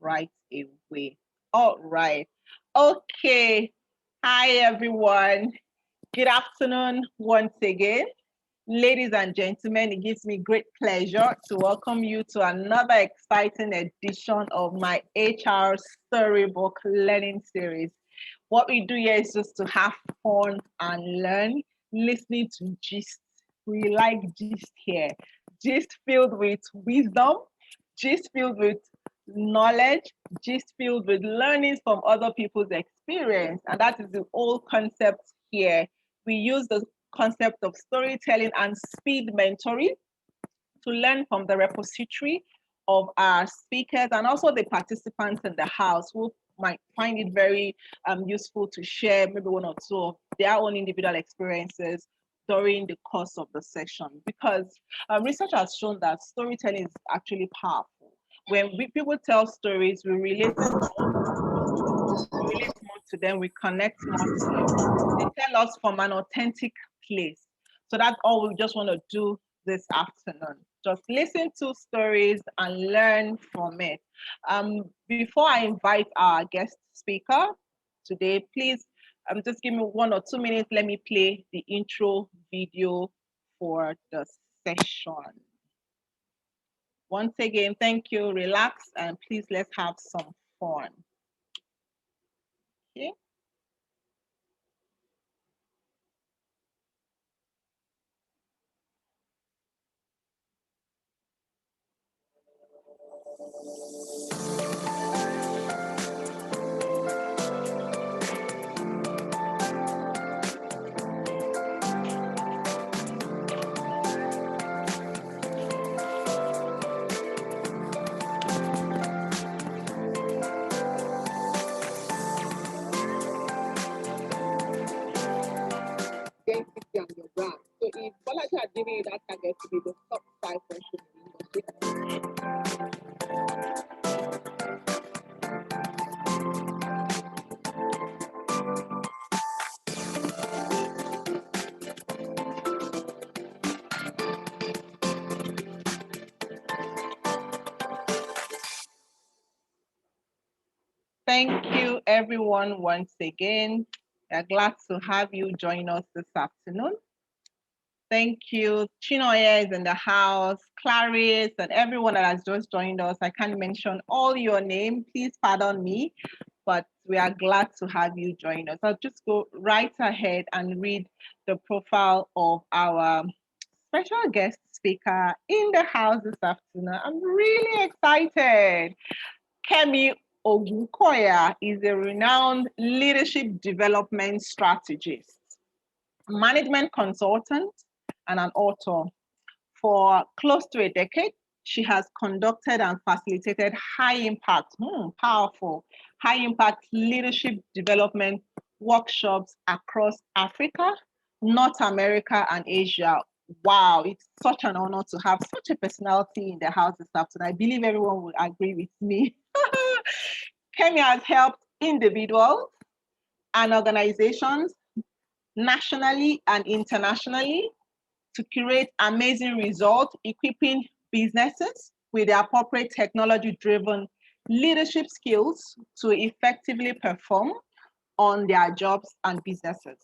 right away. All right. Okay. Hi, everyone. Good afternoon once again. Ladies and gentlemen, it gives me great pleasure to welcome you to another exciting edition of my HR Storybook Learning Series. What we do here is just to have fun and learn, listening to gist. We like gist here. Gist filled with wisdom, gist filled with knowledge, gist filled with learnings from other people's experience. And that is the whole concept here. We use the concept of storytelling and speed mentoring to learn from the repository of our speakers and also the participants in the house who might find it very useful to share maybe one or two of their own individual experiences during the course of the session, because research has shown that storytelling is actually powerful. When people tell stories, we relate more to them, we connect more to them. They tell us from an authentic place. So that's all we just want to do this afternoon. Just listen to stories and learn from it. Before I invite our guest speaker today, please just give me 1 or 2 minutes. Let me play the intro video for the session. Once again, thank you. Relax and please let's have some fun. Okay. Identity and your brand. So if Bolaji are giving you that target to be the top 5 person in the industry. Thank you, everyone, once again. We're glad to have you join us this afternoon. Thank you. Chinoye is in the house, Clarice, and everyone that has just joined us. I can't mention all your name. Please pardon me, but we are glad to have you join us. I'll just go right ahead and read the profile of our special guest speaker in the house this afternoon. I'm really excited. Kemi Ogunkoya is a renowned leadership development strategist, management consultant, and an author. For close to a decade, she has conducted and facilitated powerful, high impact leadership development workshops across Africa, North America, and Asia. Wow, it's such an honor to have such a personality in the house this afternoon. I believe everyone will agree with me. Kemi has helped individuals and organizations nationally and internationally to create amazing results, equipping businesses with the appropriate technology-driven leadership skills to effectively perform on their jobs and businesses.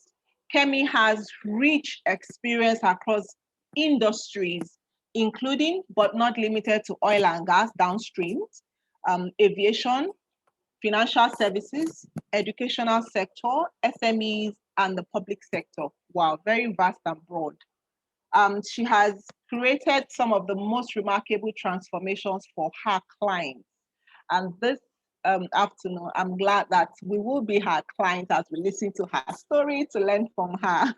Kemi has rich experience across industries, including but not limited to oil and gas downstream, aviation, financial services, educational sector, SMEs, and the public sector. Wow, very vast and broad. She has created some of the most remarkable transformations for her clients. And this afternoon, I'm glad that we will be her client as we listen to her story to learn from her.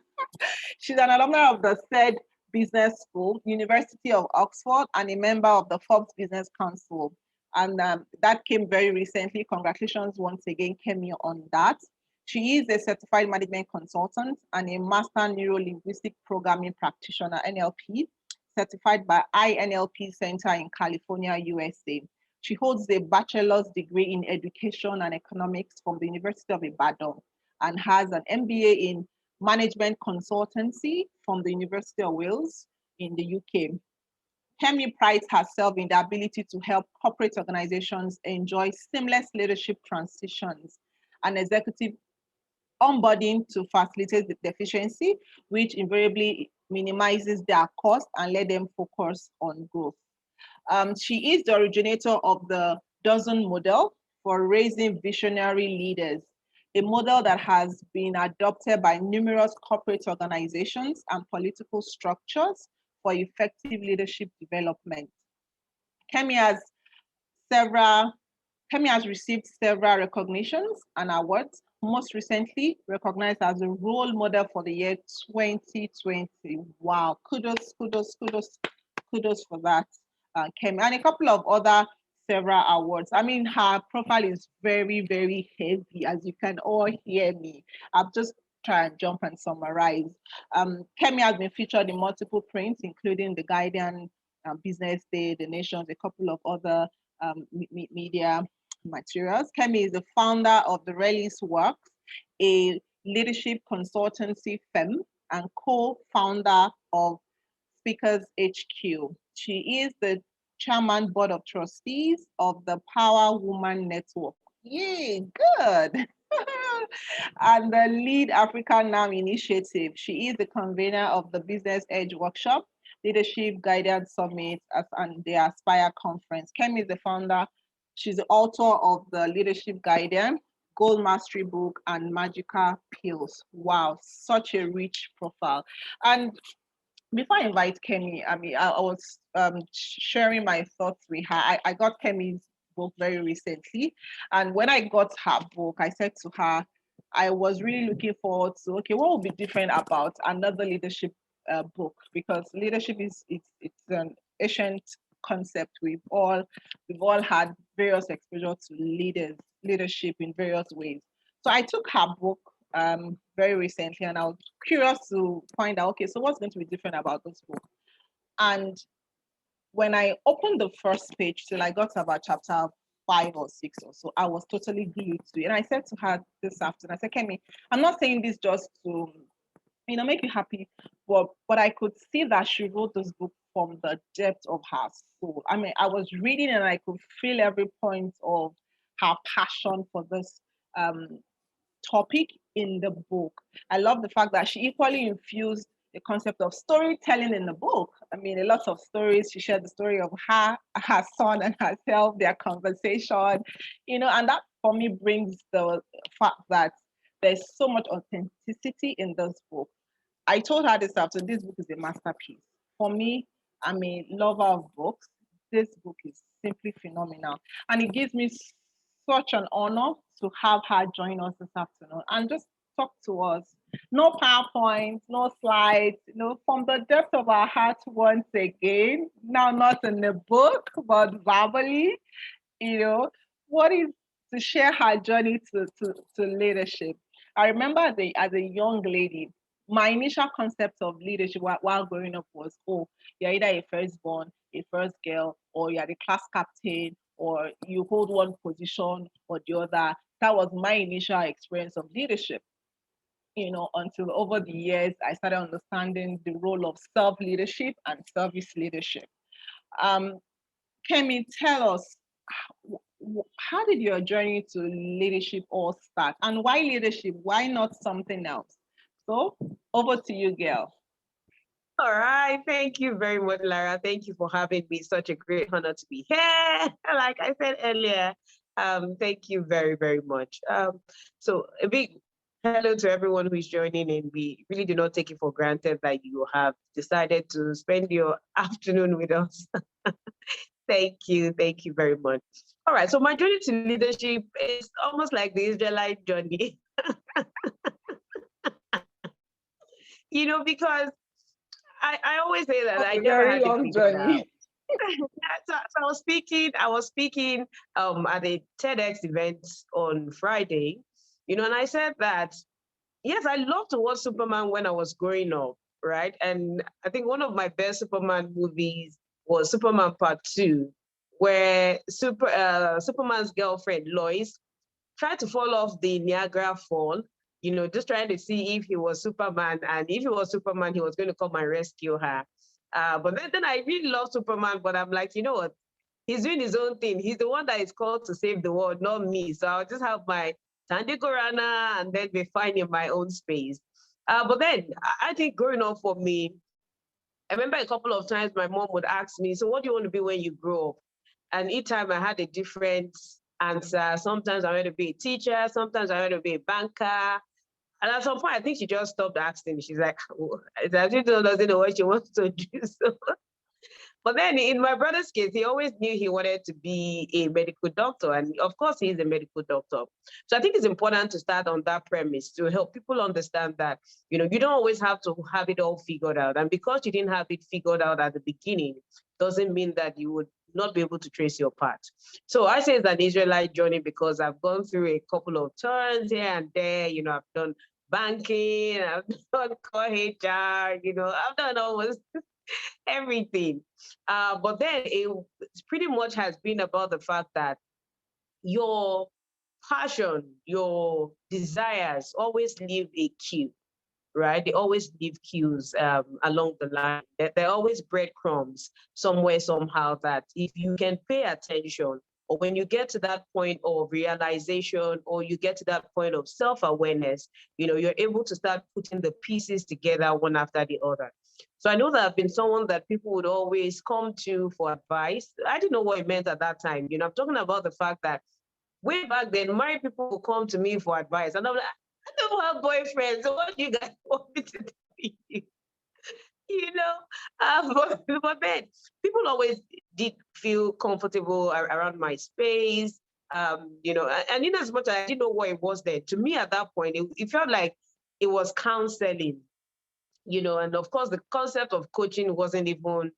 She's an alumni of the Said Business School, University of Oxford, and a member of the Forbes Business Council. And that came very recently. Congratulations once again, Kemi, on that. She is a certified management consultant and a master neuro-linguistic programming practitioner, NLP, certified by INLP Center in California, USA. She holds a bachelor's degree in education and economics from the University of Ibadan and has an MBA in management consultancy from the University of Wales in the UK. Kemi prides herself in the ability to help corporate organizations enjoy seamless leadership transitions and executive onboarding to facilitate the efficiency, which invariably minimizes their cost and let them focus on growth. She is the originator of the dozen model for raising visionary leaders, a model that has been adopted by numerous corporate organizations and political structures for effective leadership development. Kemi has several Kemi has received several recognitions and awards, most recently recognized as a role model for the year 2020. Wow, kudos for that, Kemi. And a couple of other several awards. I mean, her profile is very, very heavy, as you can all hear me. I'll just try and jump and summarize. Kemi has been featured in multiple prints, including The Guardian, Business Day, The Nations, a couple of other media materials. Kemi is the founder of the Release Works, a leadership consultancy firm, and co-founder of Speakers HQ. She is the chairman board of trustees of the Power Woman Network. Yay, good. And the lead Africa Now initiative. She is the convener of the Business Edge Workshop, Leadership Guidance Summit, and the Aspire Conference. Kemi is the founder. She's the author of the Leadership Guidance, Gold Mastery Book, and Magical Pills. Wow, such a rich profile. And before I invite Kemi, I mean, I was sharing my thoughts with her. I got Kemi's book very recently. And when I got her book, I said to her, I was really looking forward to, okay, what will be different about another leadership book? Because leadership it's an ancient concept. We've all had various exposure to leadership in various ways. So I took her book very recently, and I was curious to find out, okay, so what's going to be different about this book? And when I opened the first page till I got to about chapter 5 or 6 or so, I was totally glued to it. And I said to her this afternoon, I said, Kemi, I'm not saying this just to, make you happy, but I could see that she wrote this book from the depth of her soul. I mean, I was reading and I could feel every point of her passion for this topic in the book. I love the fact that she equally infused the concept of storytelling in the book. I mean, a lot of stories. She shared the story of her son and herself, their conversation, and that for me brings the fact that there's so much authenticity in this book. I told her this afternoon, this book is a masterpiece. For me, I'm a lover of books. This book is simply phenomenal. And it gives me such an honor to have her join us this afternoon and just talk to us. No PowerPoint, no slides, from the depth of our heart once again. Now, not in the book, but verbally, what is to share her journey to leadership. I remember as a young lady, my initial concept of leadership while growing up was, oh, you're either a firstborn, a first girl, or you're the class captain, or you hold one position or the other. That was my initial experience of leadership, until over the years, I started understanding the role of self-leadership and service leadership. Kemi, tell us, how did your journey to leadership all start? And why leadership? Why not something else? So over to you, girl. All right. Thank you very much, Lara. Thank you for having me. Such a great honor to be here. Like I said earlier, thank you very, very much. So a big hello to everyone who is joining in. We really do not take it for granted that you have decided to spend your afternoon with us. Thank you. Thank you very much. All right. So my journey to leadership is almost like the Israelite journey. Because I always say that I never had a long journey. So I was speaking at a TEDx event on Friday, and I said that, yes, I loved to watch Superman when I was growing up, right? And I think one of my best Superman movies was Superman Part 2, where Superman's girlfriend, Lois, tried to fall off the Niagara Fall, just trying to see if he was Superman. And if he was Superman, he was going to come and rescue her. But then I really love Superman, but I'm like, you know what? He's doing his own thing. He's the one that is called to save the world, not me. So I'll just have my Tandy Korana and then be fine in my own space. But then I think growing up for me, I remember a couple of times my mom would ask me, so what do you want to be when you grow up? And each time I had a different answer. Sometimes I wanted to be a teacher, sometimes I wanted to be a banker. And at some point, I think she just stopped asking. She's like, oh, she doesn't know what she wants to do. So but then in my brother's case, he always knew he wanted to be a medical doctor. And of course, he's a medical doctor. So I think it's important to start on that premise to help people understand that, you know, you don't always have to have it all figured out. And because you didn't have it figured out at the beginning, doesn't mean that you would not be able to trace your path. So I say it's an Israelite journey because I've gone through a couple of turns here and there. You know, I've done banking, I've done core HR, you know, I've done almost everything. But then it pretty much has been about the fact that your passion, your desires always leave a cue, right? They always leave cues along the line. They're always breadcrumbs somewhere, somehow, that if you can pay attention, or when you get to that point of realization, or you get to that point of self-awareness, you know, you're able to start putting the pieces together one after the other. So I know that I've been someone that people would always come to for advice. I didn't know what it meant at that time. You know, I'm talking about the fact that way back then, married people would come to me for advice. And I'm like, I don't have boyfriends. So what do you guys want me to do? You know, but then people always did feel comfortable around my space. You know, and in as much as I didn't know what it was then, to me at that point, it felt like it was counseling, you know, and of course the concept of coaching wasn't even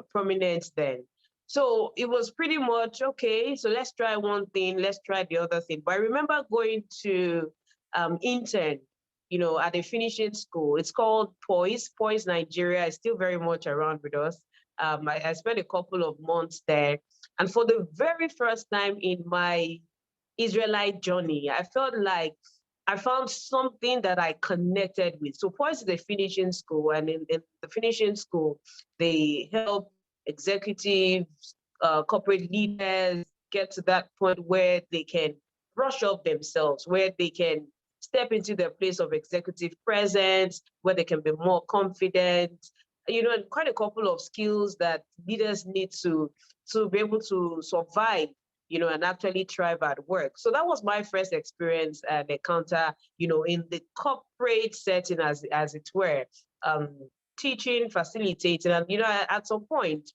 prominent then. So it was pretty much, okay, so let's try one thing, let's try the other thing. But I remember going to intern, you know, at a finishing school. It's called Poise Nigeria. Is still very much around with us. I spent a couple of months there. And for the very first time in my Israelite journey, I felt like I found something that I connected with. So Poise is a finishing school, and in the finishing school, they help executives, corporate leaders get to that point where they can brush up themselves, where they can step into their place of executive presence, where they can be more confident, you know, and quite a couple of skills that leaders need to be able to survive, you know, and actually thrive at work. So that was my first experience and encounter, you know, in the corporate setting, as it were, teaching, facilitating, and you know, at some point,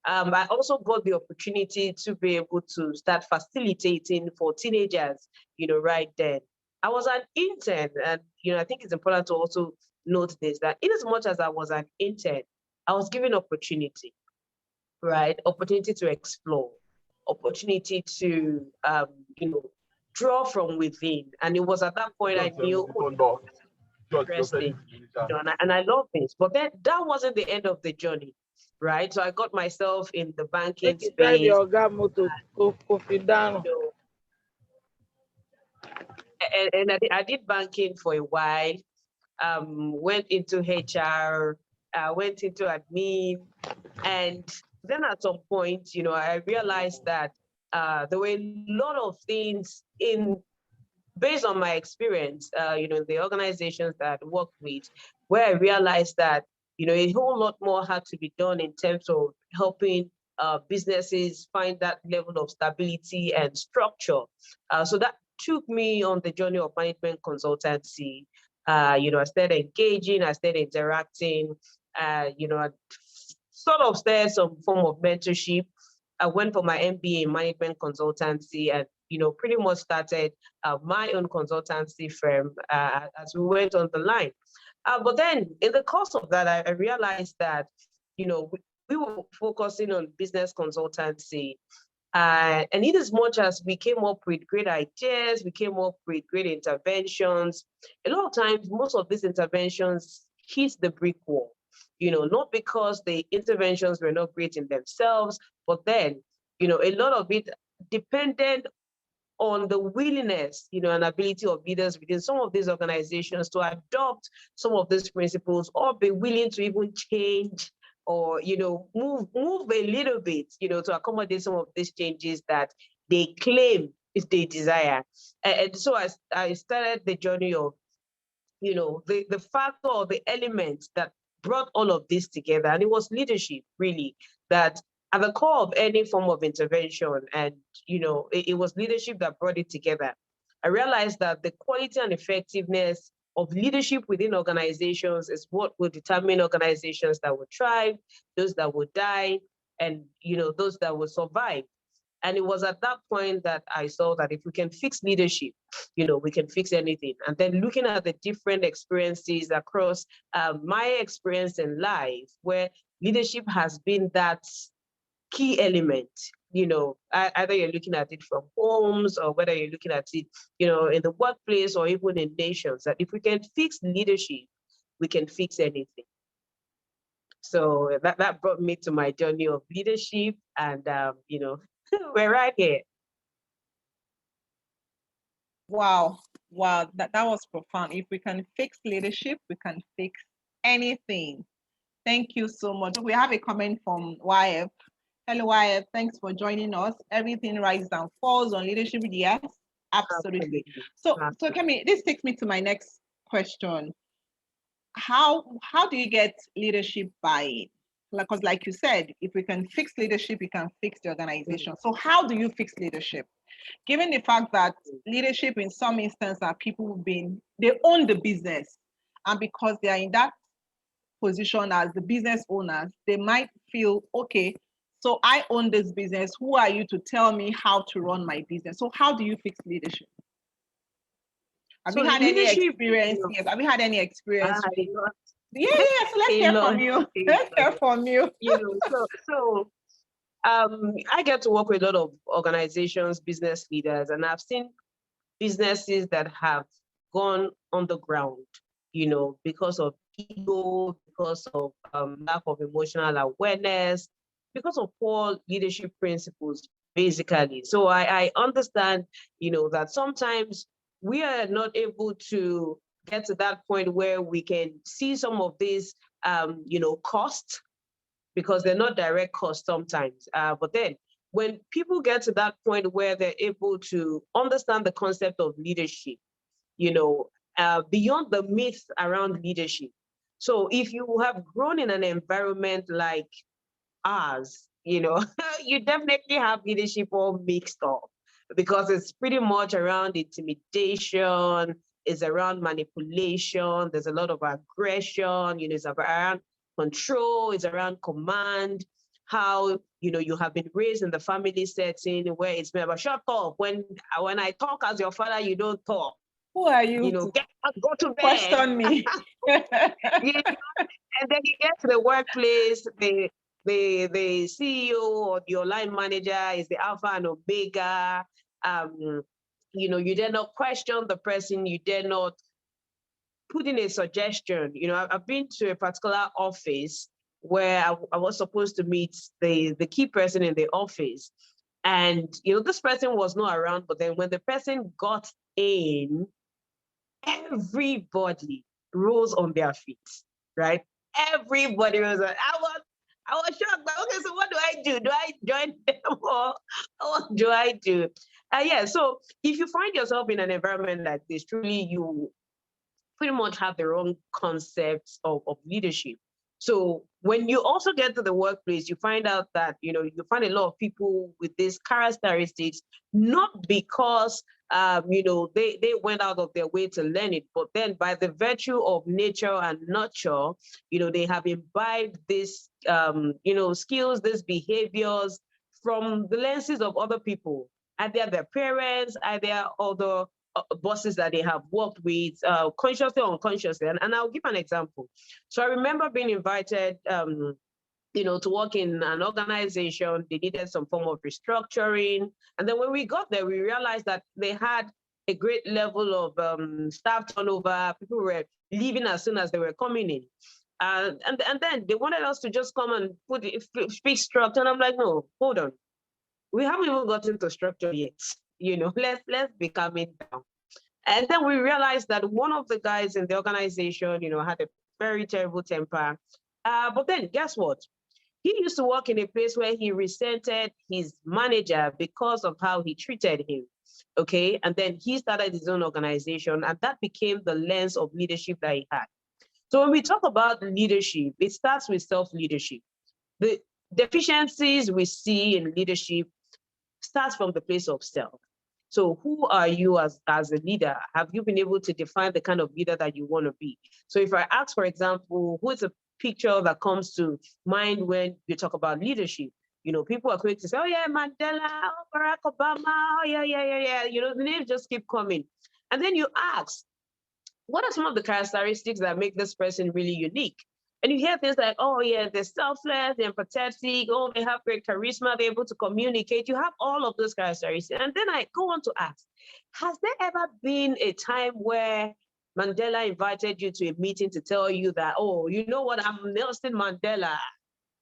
I also got the opportunity to be able to start facilitating for teenagers, you know, right then. I was an intern, and you know, I think it's important to also note this, that in as much as I was an intern, I was given opportunity, right? Opportunity to explore, opportunity to, you know, draw from within. And it was at that point I knew, oh, interesting, you know, and I love this. But then that wasn't the end of the journey, right? So I got myself in the banking space. You know, and I did banking for a while. Went into HR, went into admin, and then at some point, you know, I realized that there were a lot of things based on my experience, you know, the organizations that I worked with, where I realized that, you know, a whole lot more had to be done in terms of helping businesses find that level of stability and structure. So that took me on the journey of management consultancy. You know, I started engaging, I started interacting, you know, I sort of started some form of mentorship. I went for my MBA in management consultancy, and you know, pretty much started my own consultancy firm as we went on the line. But then in the course of that, I realized that, you know, we were focusing on business consultancy. And in as much as we came up with great ideas, we came up with great interventions, a lot of times, most of these interventions hit the brick wall, you know, not because the interventions were not great in themselves, but then, you know, a lot of it depended on the willingness, you know, and ability of leaders within some of these organizations to adopt some of these principles or be willing to even change or, move a little bit, to accommodate some of these changes that they claim is they desire. And so I started the journey of, the factor or the element that brought all of this together. And it was leadership, really, that at the core of any form of intervention. And, it was leadership that brought it together. I realized that the quality and effectiveness of leadership within organizations is what will determine organizations that will thrive, those that will die, and, those that will survive. And it was at that point that I saw that if we can fix leadership, we can fix anything. And then looking at the different experiences across my experience in life, where leadership has been that key element, either you're looking at it from homes or whether you're looking at it, in the workplace or even in nations, that if we can fix leadership, we can fix anything. So that brought me to my journey of leadership, and we're right here. Wow, that was profound. If we can fix leadership, we can fix anything. Thank you so much. We have a comment from YF. Hello, YF. Thanks for joining us. Everything rises and falls on leadership. Yes, absolutely. So Kemi, this takes me to my next question. How do you get leadership buy-in? Because like you said, if we can fix leadership, we can fix the organization. So how do you fix leadership? Given the fact that leadership in some instances are people they own the business, and because they are in that position as the business owners, they might feel, okay, so I own this business. Who are you to tell me how to run my business? So how do you fix leadership? Have you had any experience? Yes. Have you had any experience? Yeah. So let's hear from you. Let's hear from you. I get to work with a lot of organizations, business leaders, and I've seen businesses that have gone underground, because of ego, because of lack of emotional awareness, because of poor leadership principles, basically. So I understand, that sometimes we are not able to get to that point where we can see some of these, costs, because they're not direct costs sometimes. But then when people get to that point where they're able to understand the concept of leadership, beyond the myth around leadership. So if you have grown in an environment like ours, you definitely have leadership all mixed up, because it's pretty much around intimidation, it's around manipulation, there's a lot of aggression, it's around control, it's around command, how, you have been raised in the family setting where it's about shut up. When I talk as your father, you don't talk. Who are you? Get up, go to bed. Question me. And then you get to the workplace, the CEO or your line manager is the alpha and omega. You dare not question the person, you dare not put in a suggestion. I've been to a particular office where I was supposed to meet the key person in the office. And, this person was not around, but then when the person got in, everybody rose on their feet, right? Everybody was like, I was shocked. But okay, so what do I do? Do I join them or what do I do? So if you find yourself in an environment like this, truly you pretty much have the wrong concepts of leadership. So when you also get to the workplace, you find out that, you find a lot of people with these characteristics, not because, they went out of their way to learn it, but then by the virtue of nature and nurture, they have imbibed this, skills, these behaviors from the lenses of other people, either their parents, either other bosses that they have worked with, consciously or unconsciously. And I'll give an example. So I remember being invited, to work in an organization. They needed some form of restructuring. And then when we got there, we realized that they had a great level of staff turnover. People were leaving as soon as they were coming in. And then they wanted us to just come and speak structure. And I'm like, no, hold on. We haven't even gotten to structure yet. Let's be calming down. And then we realized that one of the guys in the organization, had a very terrible temper. But then guess what? He used to work in a place where he resented his manager because of how he treated him. Okay. And then he started his own organization, and that became the lens of leadership that he had. So when we talk about leadership, it starts with self-leadership. The deficiencies we see in leadership starts from the place of self. So who are you as a leader? Have you been able to define the kind of leader that you want to be? So if I ask, for example, who is a picture that comes to mind when you talk about leadership? You know, people are quick to say, oh yeah, Mandela, oh, Barack Obama, oh yeah. You know, the names just keep coming. And then you ask, what are some of the characteristics that make this person really unique? And you hear things like, oh yeah, they're selfless, they're empathetic, oh, they have great charisma, they're able to communicate. You have all of those characteristics. And then I go on to ask, has there ever been a time where Mandela invited you to a meeting to tell you that, oh, you know what, I'm Nelson Mandela,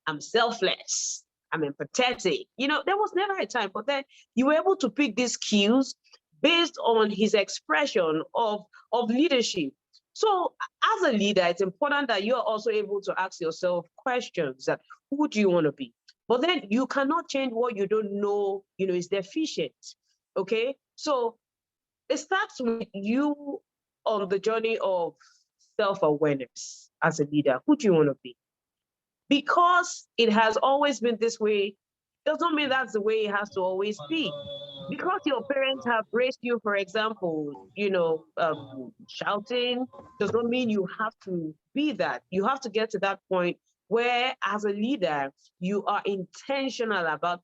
I'm selfless, I'm empathetic. You know, there was never a time, but then you were able to pick these cues based on his expression of leadership. So as a leader, it's important that you're also able to ask yourself questions that who do you want to be? But then you cannot change what you don't know, you know, is deficient. Okay. So it starts with you on the journey of self-awareness as a leader. Who do you want to be? Because it has always been this way, doesn't mean that's the way it has to always be. Because your parents have raised you, for example, you know, shouting does not mean you have to be that. You have to get to that point where, as a leader, you are intentional about,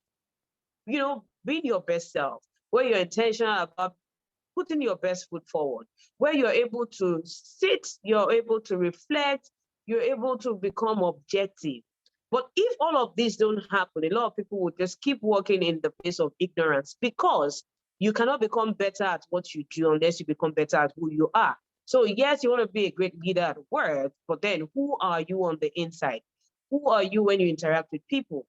you know, being your best self, where you're intentional about putting your best foot forward, where you're able to sit, you're able to reflect, you're able to become objective. But if all of these don't happen, a lot of people would just keep working in the place of ignorance, because you cannot become better at what you do unless you become better at who you are. So yes, you want to be a great leader at work, but then who are you on the inside? Who are you when you interact with people?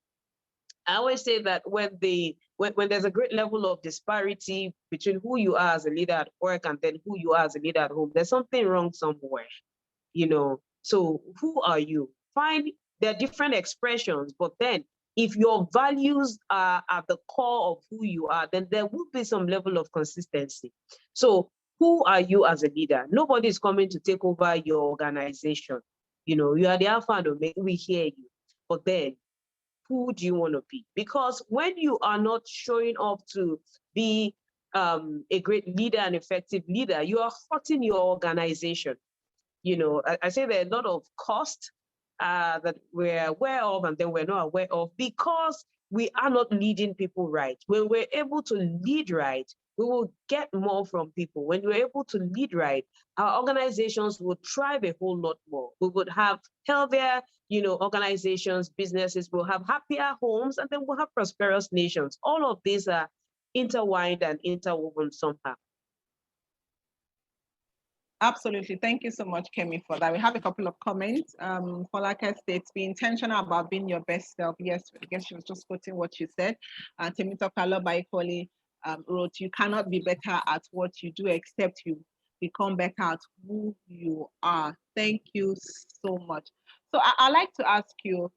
I always say that when there's a great level of disparity between who you are as a leader at work and then who you are as a leader at home, there's something wrong somewhere, you know. So who are you? Find there are different expressions, but then if your values are at the core of who you are, then there will be some level of consistency. So who are you as a leader? Nobody is coming to take over your organization. You know, you are the alpha and omega, we hear you. But then who do you want to be? Because when you are not showing up to be a great leader, an effective leader, you are hurting your organization. You know, I say there are a lot of costs that we're aware of and then we're not aware of because we are not leading people right. When we're able to lead right, we will get more from people. When we're able to lead right, our organizations will thrive a whole lot more. We would have healthier, you know, organizations, businesses, will have happier homes, and then we'll have prosperous nations. All of these are intertwined and interwoven somehow. Absolutely. Thank you so much, Kemi, for that. We have a couple of comments. Folake states, be intentional about being your best self. Yes, I guess she was just quoting what you said. Temitope Aloba equally wrote, you cannot be better at what you do except you become better at who you are. Thank you so much. So I'd like to ask you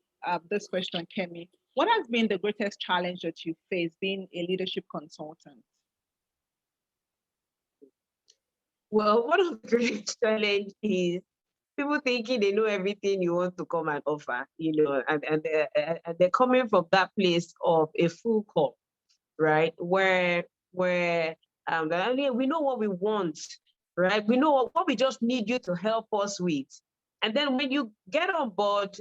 this question, Kemi. What has been the greatest challenge that you faced being a leadership consultant? Well, one of the great challenges is people thinking they know everything you want to come and offer, you know, and they're coming from that place of a full call, right? Where we know what we want, right? We know what we just need you to help us with. And then when you get on board,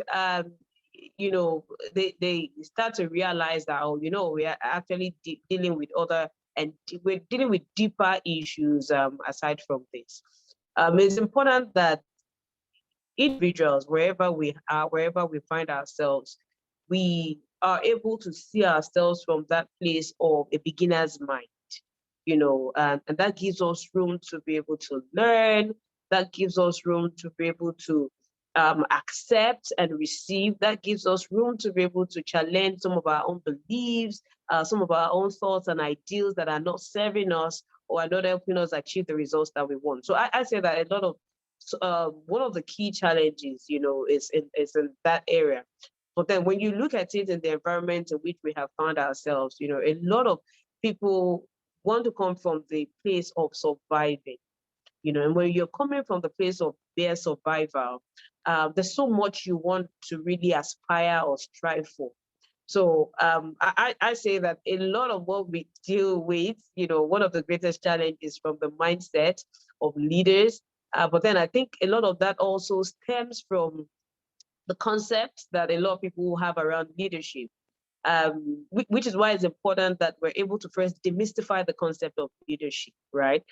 you know, they start to realize that, oh, you know, we are actually dealing with other, and we're dealing with deeper issues aside from this. It's important that individuals, wherever we are, wherever we find ourselves, we are able to see ourselves from that place of a beginner's mind, you know, and that gives us room to be able to learn, that gives us room to be able to accept and receive, that gives us room to be able to challenge some of our own beliefs, some of our own thoughts and ideals that are not serving us or are not helping us achieve the results that we want. So I say that a lot of one of the key challenges, you know, is in that area. But then when you look at it in the environment in which we have found ourselves, a lot of people want to come from the place of surviving, and when you're coming from the place of bare survival, there's so much you want to really aspire or strive for. So I say that a lot of what we deal with, one of the greatest challenges is from the mindset of leaders. But then I think a lot of that also stems from the concept that a lot of people have around leadership, which is why it's important that we're able to first demystify the concept of leadership, right?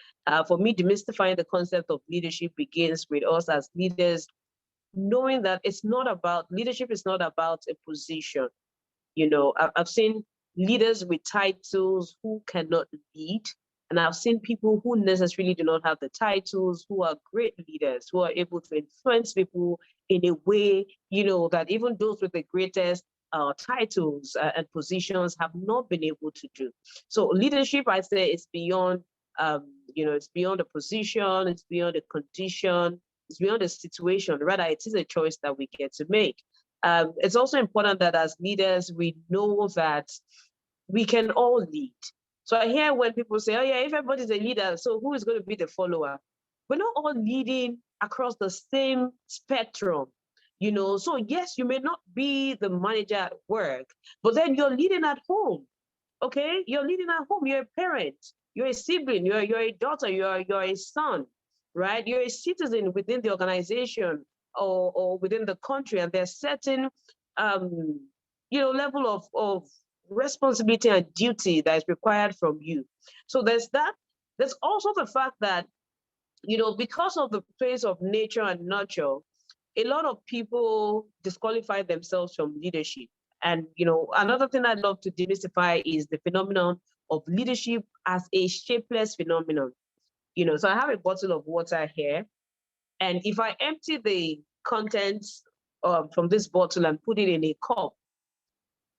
For me, demystifying the concept of leadership begins with us as leaders knowing that leadership is not about a position. I've seen leaders with titles who cannot lead, and I've seen people who necessarily do not have the titles, who are great leaders, who are able to influence people in a way, that even those with the greatest titles and positions have not been able to do. So leadership, I say, is beyond, it's beyond a position, it's beyond a condition, it's beyond a situation. Rather, it is a choice that we get to make. It's also important that as leaders, we know that we can all lead. So I hear when people say, oh yeah, if everybody's a leader, so who is going to be the follower? We're not all leading across the same spectrum. So yes, you may not be the manager at work, but then you're leading at home. Okay, you're leading at home. You're a parent, you're a sibling, you're a daughter, you're a son, right? You're a citizen within the organization or within the country, and there's certain level of responsibility and duty that is required from you. So there's that. There's also the fact that because of the place of nature and nurture, a lot of people disqualify themselves from leadership. And another thing I'd love to demystify is the phenomenon of leadership as a shapeless phenomenon. So I have a bottle of water here, and if I empty the contents from this bottle and put it in a cup,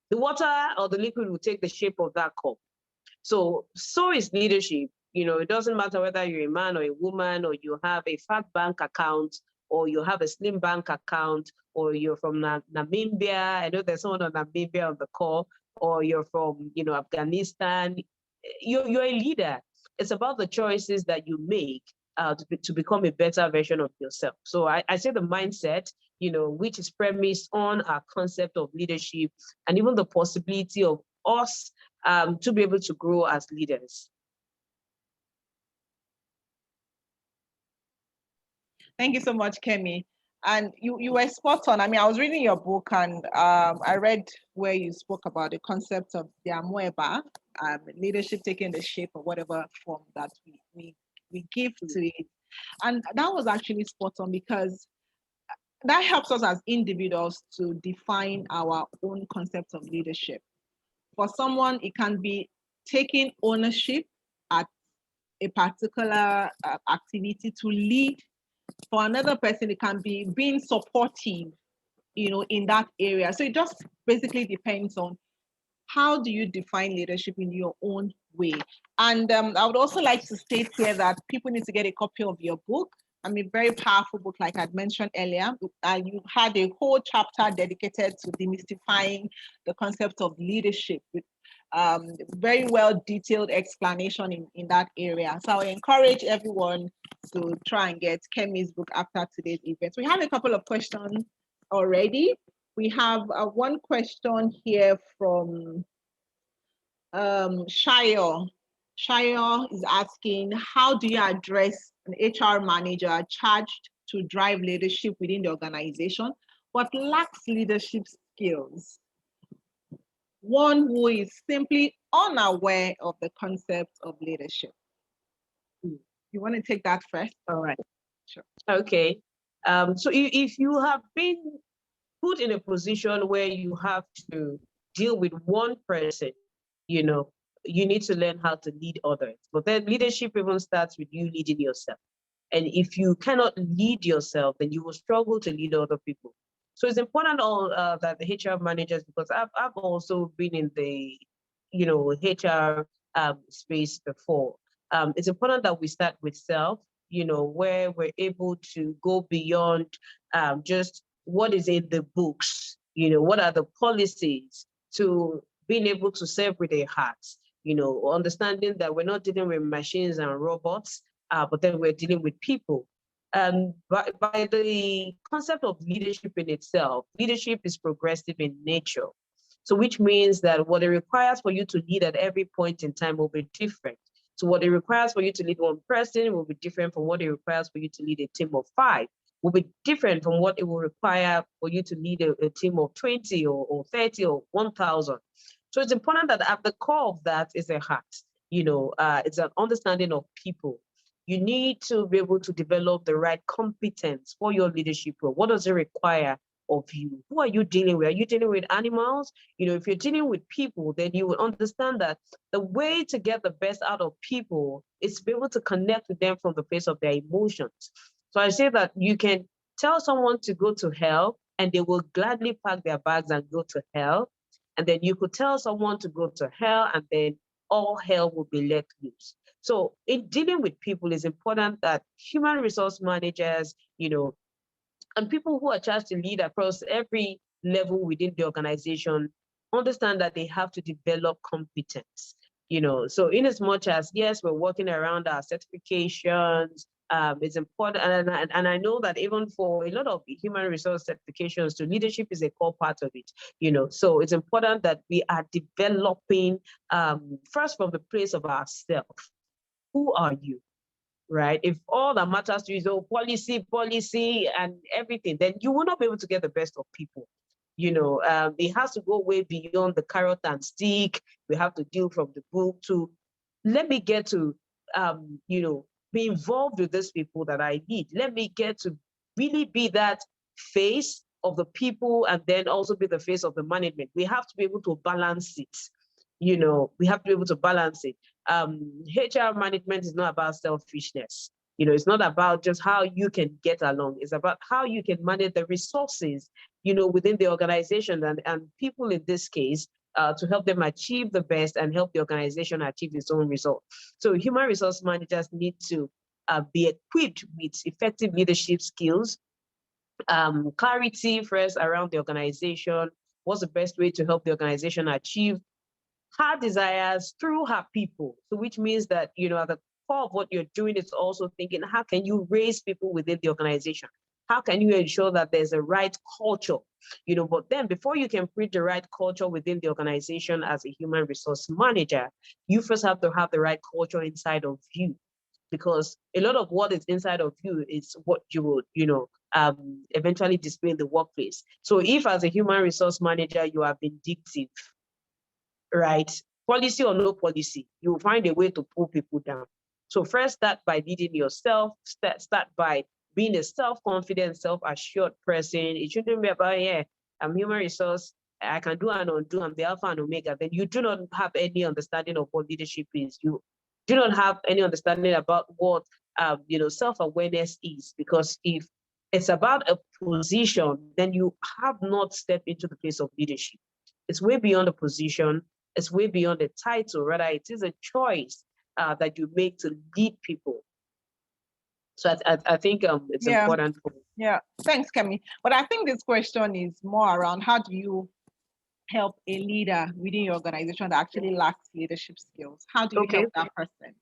the water or the liquid will take the shape of that cup. So is leadership. It doesn't matter whether you're a man or a woman, or you have a fat bank account, or you have a slim bank account, or you're from Namibia. I know there's someone on Namibia on the call, or you're from, Afghanistan. You're a leader. It's about the choices that you make to become a better version of yourself. So I say the mindset, which is premised on our concept of leadership and even the possibility of us to be able to grow as leaders. Thank you so much, Kemi. And you were spot on. I mean, I was reading your book, and I read where you spoke about the concept of the amoeba, leadership taking the shape of whatever form that we give to it. And that was actually spot on, because that helps us as individuals to define our own concept of leadership. For someone, it can be taking ownership at a particular activity to lead. For another person, it can be being supportive, in that area. So it just basically depends on how do you define leadership in your own way. And I would also like to state here that people need to get a copy of your book. I mean, very powerful book, like I'd mentioned earlier. You had a whole chapter dedicated to demystifying the concept of leadership with very well detailed explanation in that area. So I encourage everyone to try and get Kemi's book after today's event. We have a couple of questions already. We have one question here from Shayo. Shayo is asking, how do you address an HR manager charged to drive leadership within the organization, but lacks leadership skills? One who is simply unaware of the concept of leadership. You want to take that first? All right. Sure. Okay. So if you have been put in a position where you have to deal with one person, you need to learn how to lead others. But then leadership even starts with you leading yourself. And if you cannot lead yourself, then you will struggle to lead other people. So it's important that the HR managers, because I've also been in the, HR space before. It's important that we start with self, where we're able to go beyond just what is in the books, What are the policies to being able to serve with their hearts? Understanding that we're not dealing with machines and robots, but then we're dealing with people. And by the concept of leadership in itself, leadership is progressive in nature. So which means that what it requires for you to lead at every point in time will be different. So what it requires for you to lead one person will be different from what it requires for you to lead a team of 5, will be different from what it will require for you to lead a team of 20 or 30 or 1,000. So it's important that at the core of that is a heart. It's an understanding of people. You need to be able to develop the right competence for your leadership role. What does it require of you? Who are you dealing with? Are you dealing with animals? If you're dealing with people, then you will understand that the way to get the best out of people is to be able to connect with them from the place of their emotions. So I say that you can tell someone to go to hell and they will gladly pack their bags and go to hell. And then you could tell someone to go to hell and then all hell will be let loose. So in dealing with people, it's important that human resource managers, and people who are charged to lead across every level within the organization understand that they have to develop competence. So in as much as, yes, we're working around our certifications, it's important. And I know that even for a lot of human resource certifications, so leadership is a core part of it, so it's important that we are developing first from the place of ourselves. Who are you? Right? If all that matters to you is policy and everything, then you will not be able to get the best of people. It has to go way beyond the carrot and stick. We have to deal from the book to let me get to, be involved with these people that I need. Let me get to really be that face of the people and then also be the face of the management. We have to be able to balance it. We have to be able to balance it. HR management is not about selfishness. It's not about just how you can get along. It's about how you can manage the resources, within the organization and people in this case, to help them achieve the best and help the organization achieve its own result. So human resource managers need to be equipped with effective leadership skills, clarity first around the organization. What's the best way to help the organization achieve her desires through her people? So which means that, at the core of what you're doing is also thinking, how can you raise people within the organization? How can you ensure that there's a right culture? But then before you can create the right culture within the organization as a human resource manager, you first have to have the right culture inside of you. Because a lot of what is inside of you is what you will, eventually display in the workplace. So if as a human resource manager, you are vindictive, right? Policy or no policy, you will find a way to pull people down. So first start by leading yourself, start by being a self-confident, self-assured person. It shouldn't be about, yeah, I'm human resource, I can do and undo, I'm the alpha and omega. Then you do not have any understanding of what leadership is. You do not have any understanding about what self-awareness is. Because if it's about a position, then you have not stepped into the place of leadership. It's way beyond a position. It's way beyond a title. Rather, it is a choice that you make to lead people. So I think it's important. Yeah, thanks, Kemi. But I think this question is more around how do you help a leader within your organization that actually lacks leadership skills? How do you help that person?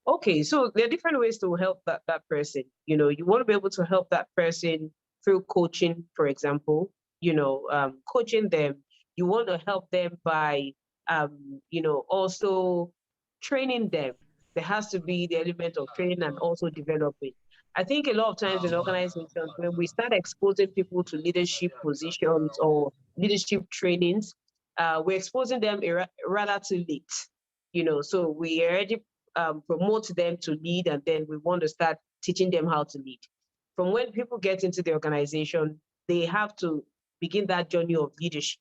Okay, so there are different ways to help that person. You want to be able to help that person through coaching, for example, coaching them. You want to help them by, also training them. There has to be the element of training and also developing. I think a lot of times in organizations, when we start exposing people to leadership positions or leadership trainings, we're exposing them rather too late. So we already promote them to lead, and then we want to start teaching them how to lead. From when people get into the organization, they have to begin that journey of leadership.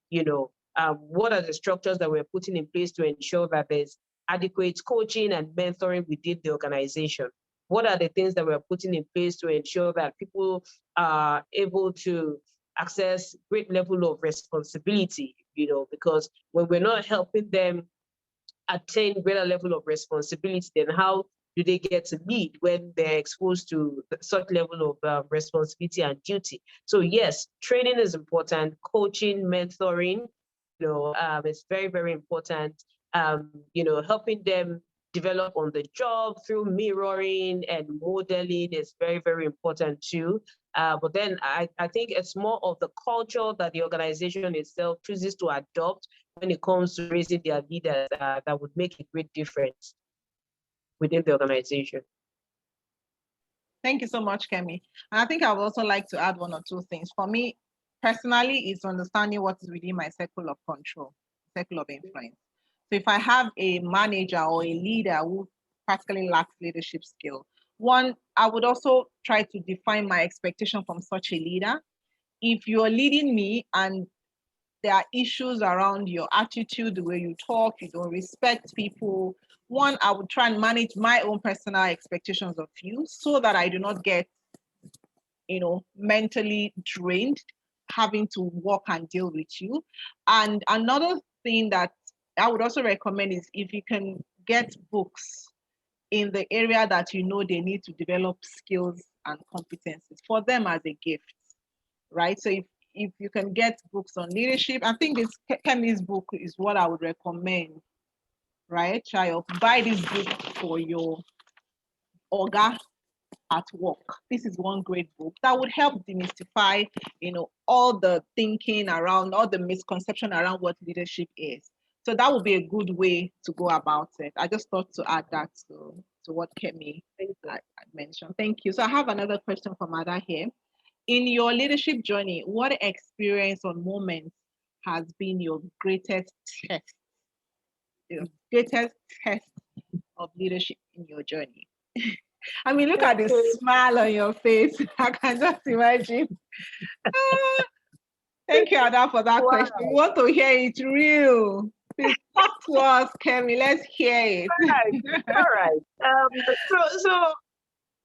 What are the structures that we're putting in place to ensure that there's adequate coaching and mentoring within the organization? What are the things that we're putting in place to ensure that people are able to access great level of responsibility? Because when we're not helping them attain greater level of responsibility, then how do they get to meet when they're exposed to such level of responsibility and duty? So yes, training is important, coaching, mentoring, it's very, very important. Helping them develop on the job through mirroring and modeling is very, very important too. But then I think it's more of the culture that the organization itself chooses to adopt when it comes to raising their leaders that would make a great difference within the organization. Thank you so much, Kemi. And I think I would also like to add one or two things. For me, personally, is understanding what is within my circle of control, circle of influence. So if I have a manager or a leader who practically lacks leadership skill, one, I would also try to define my expectation from such a leader. If you're leading me and there are issues around your attitude, the way you talk, you don't respect people, one, I would try and manage my own personal expectations of you so that I do not get, mentally drained, having to work and deal with you. And another thing that I would also recommend is if you can get books in the area that they need to develop skills and competencies for them as a gift, right? So if you can get books on leadership, I think this Kemi's book is what I would recommend, right? Child, buy this book for your Oga at work. This is one great book that would help demystify, all the thinking around, all the misconception around what leadership is. So that would be a good way to go about it. I just thought to add that to what Kemi I mentioned. Thank you. So I have another question from Ada here. In your leadership journey, what experience or moment has been your greatest test? Your greatest test of leadership in your journey? I mean, look at the smile on your face. I can just imagine. Thank you, Ada, for that question. We want to hear it real. Please talk to us, Kemi. Let's hear it. All right. So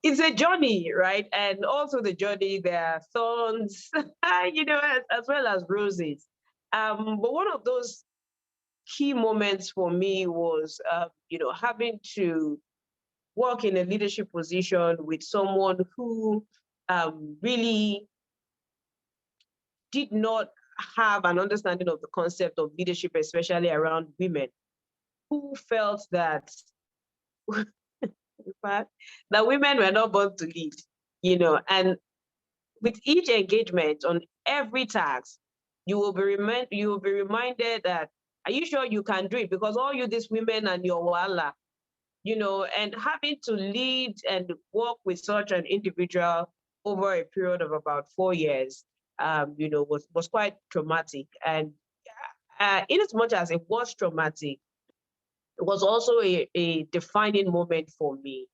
it's a journey, right? And also the journey, there are thorns, as well as roses. But one of those key moments for me was, having to work in a leadership position with someone who really did not have an understanding of the concept of leadership, especially around women, who felt that that women were not born to lead, and with each engagement on every task, you will be reminded that, are you sure you can do it? Because all you these women and your wala, and having to lead and work with such an individual over a period of about 4 years, was quite traumatic. And in as much as it was traumatic, it was also a defining moment for me,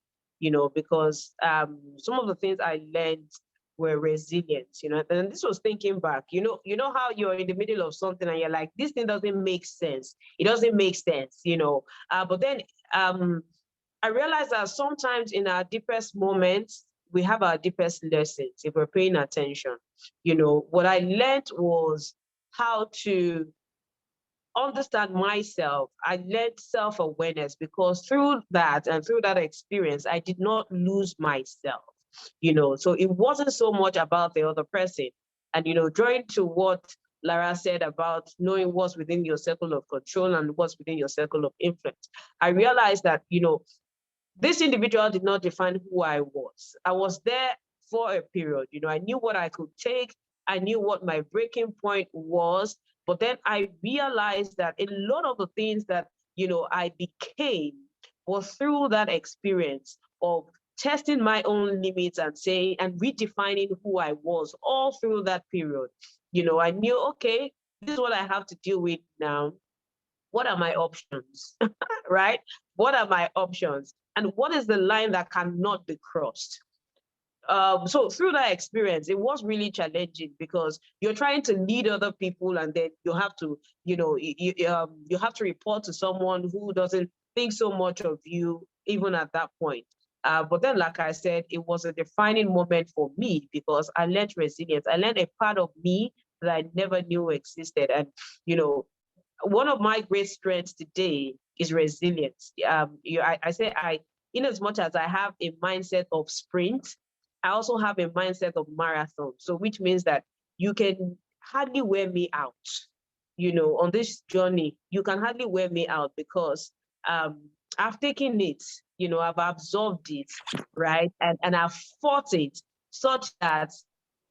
because some of the things I learned were resilience, and this was thinking back, you know how you're in the middle of something and you're like, this thing doesn't make sense. It doesn't make sense, but then I realized that sometimes in our deepest moments, we have our deepest lessons if we're paying attention. What I learned was how to understand myself. I learned self-awareness because through that and through that experience, I did not lose myself, so it wasn't so much about the other person. And, drawing to what Lara said about knowing what's within your circle of control and what's within your circle of influence, I realized that, this individual did not define who I was. I was there for a period, I knew what I could take. I knew what my breaking point was. But then I realized that a lot of the things that, I became was through that experience of testing my own limits and saying and redefining who I was all through that period. I knew, okay, this is what I have to deal with now. What are my options, right? What are my options? And what is the line that cannot be crossed? So through that experience, it was really challenging because you're trying to lead other people, and then you have to, you have to report to someone who doesn't think so much of you, even at that point. But then, like I said, it was a defining moment for me because I learned resilience. I learned a part of me that I never knew existed. And, one of my great strengths today is resilience. I say in as much as I have a mindset of sprint, I also have a mindset of marathon. So which means that you can hardly wear me out, on this journey. You can hardly wear me out because I've taken it, I've absorbed it, right? And I've fought it such that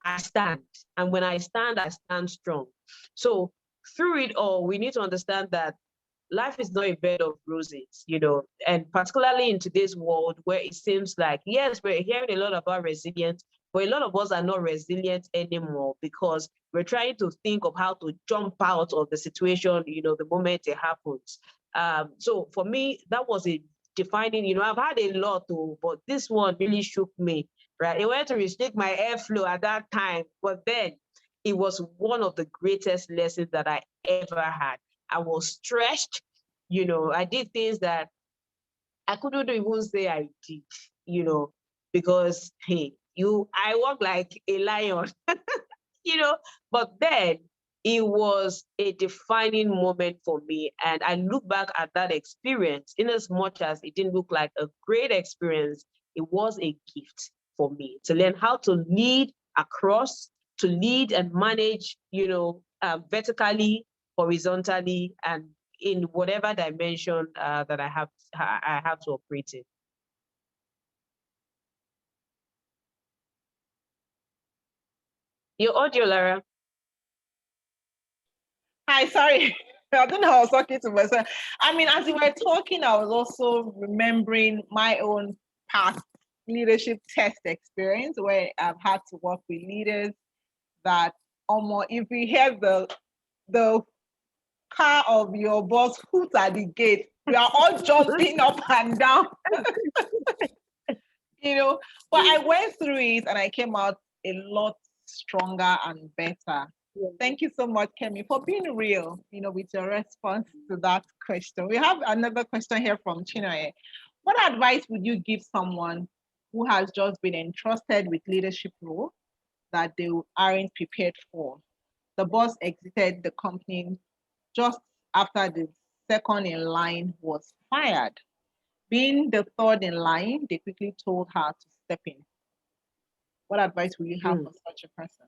I stand. And when I stand strong. So through it all, we need to understand that life is not a bed of roses, and particularly in today's world where it seems like, yes, we're hearing a lot about resilience, but a lot of us are not resilient anymore because we're trying to think of how to jump out of the situation, the moment it happens. So for me, that was a defining, I've had a lot, but this one really shook me, right? It went to restrict my airflow at that time, but then it was one of the greatest lessons that I ever had. I was stretched, I did things that I couldn't even say I did, because I walk like a lion, but then it was a defining moment for me. And I look back at that experience, in as much as it didn't look like a great experience, it was a gift for me to learn how to lead across, to lead and manage, vertically, horizontally, and in whatever dimension that I have to operate in. Your audio, Lara. Hi, sorry. I don't know, I was talking to myself. I mean, as you were talking, I was also remembering my own past leadership test experience where I've had to work with leaders that almost, if you hear the car of your boss hoot at the gate, we are all jumping up and down. But I went through it and I came out a lot stronger and better. Yeah. Thank you so much, Kemi, for being real, with your response to that question. We have another question here from Chinoye. What advice would you give someone who has just been entrusted with leadership role that they aren't prepared for? The boss exited the company just after the second in line was fired. Being the third in line, they quickly told her to step in. What advice will you have for such a person?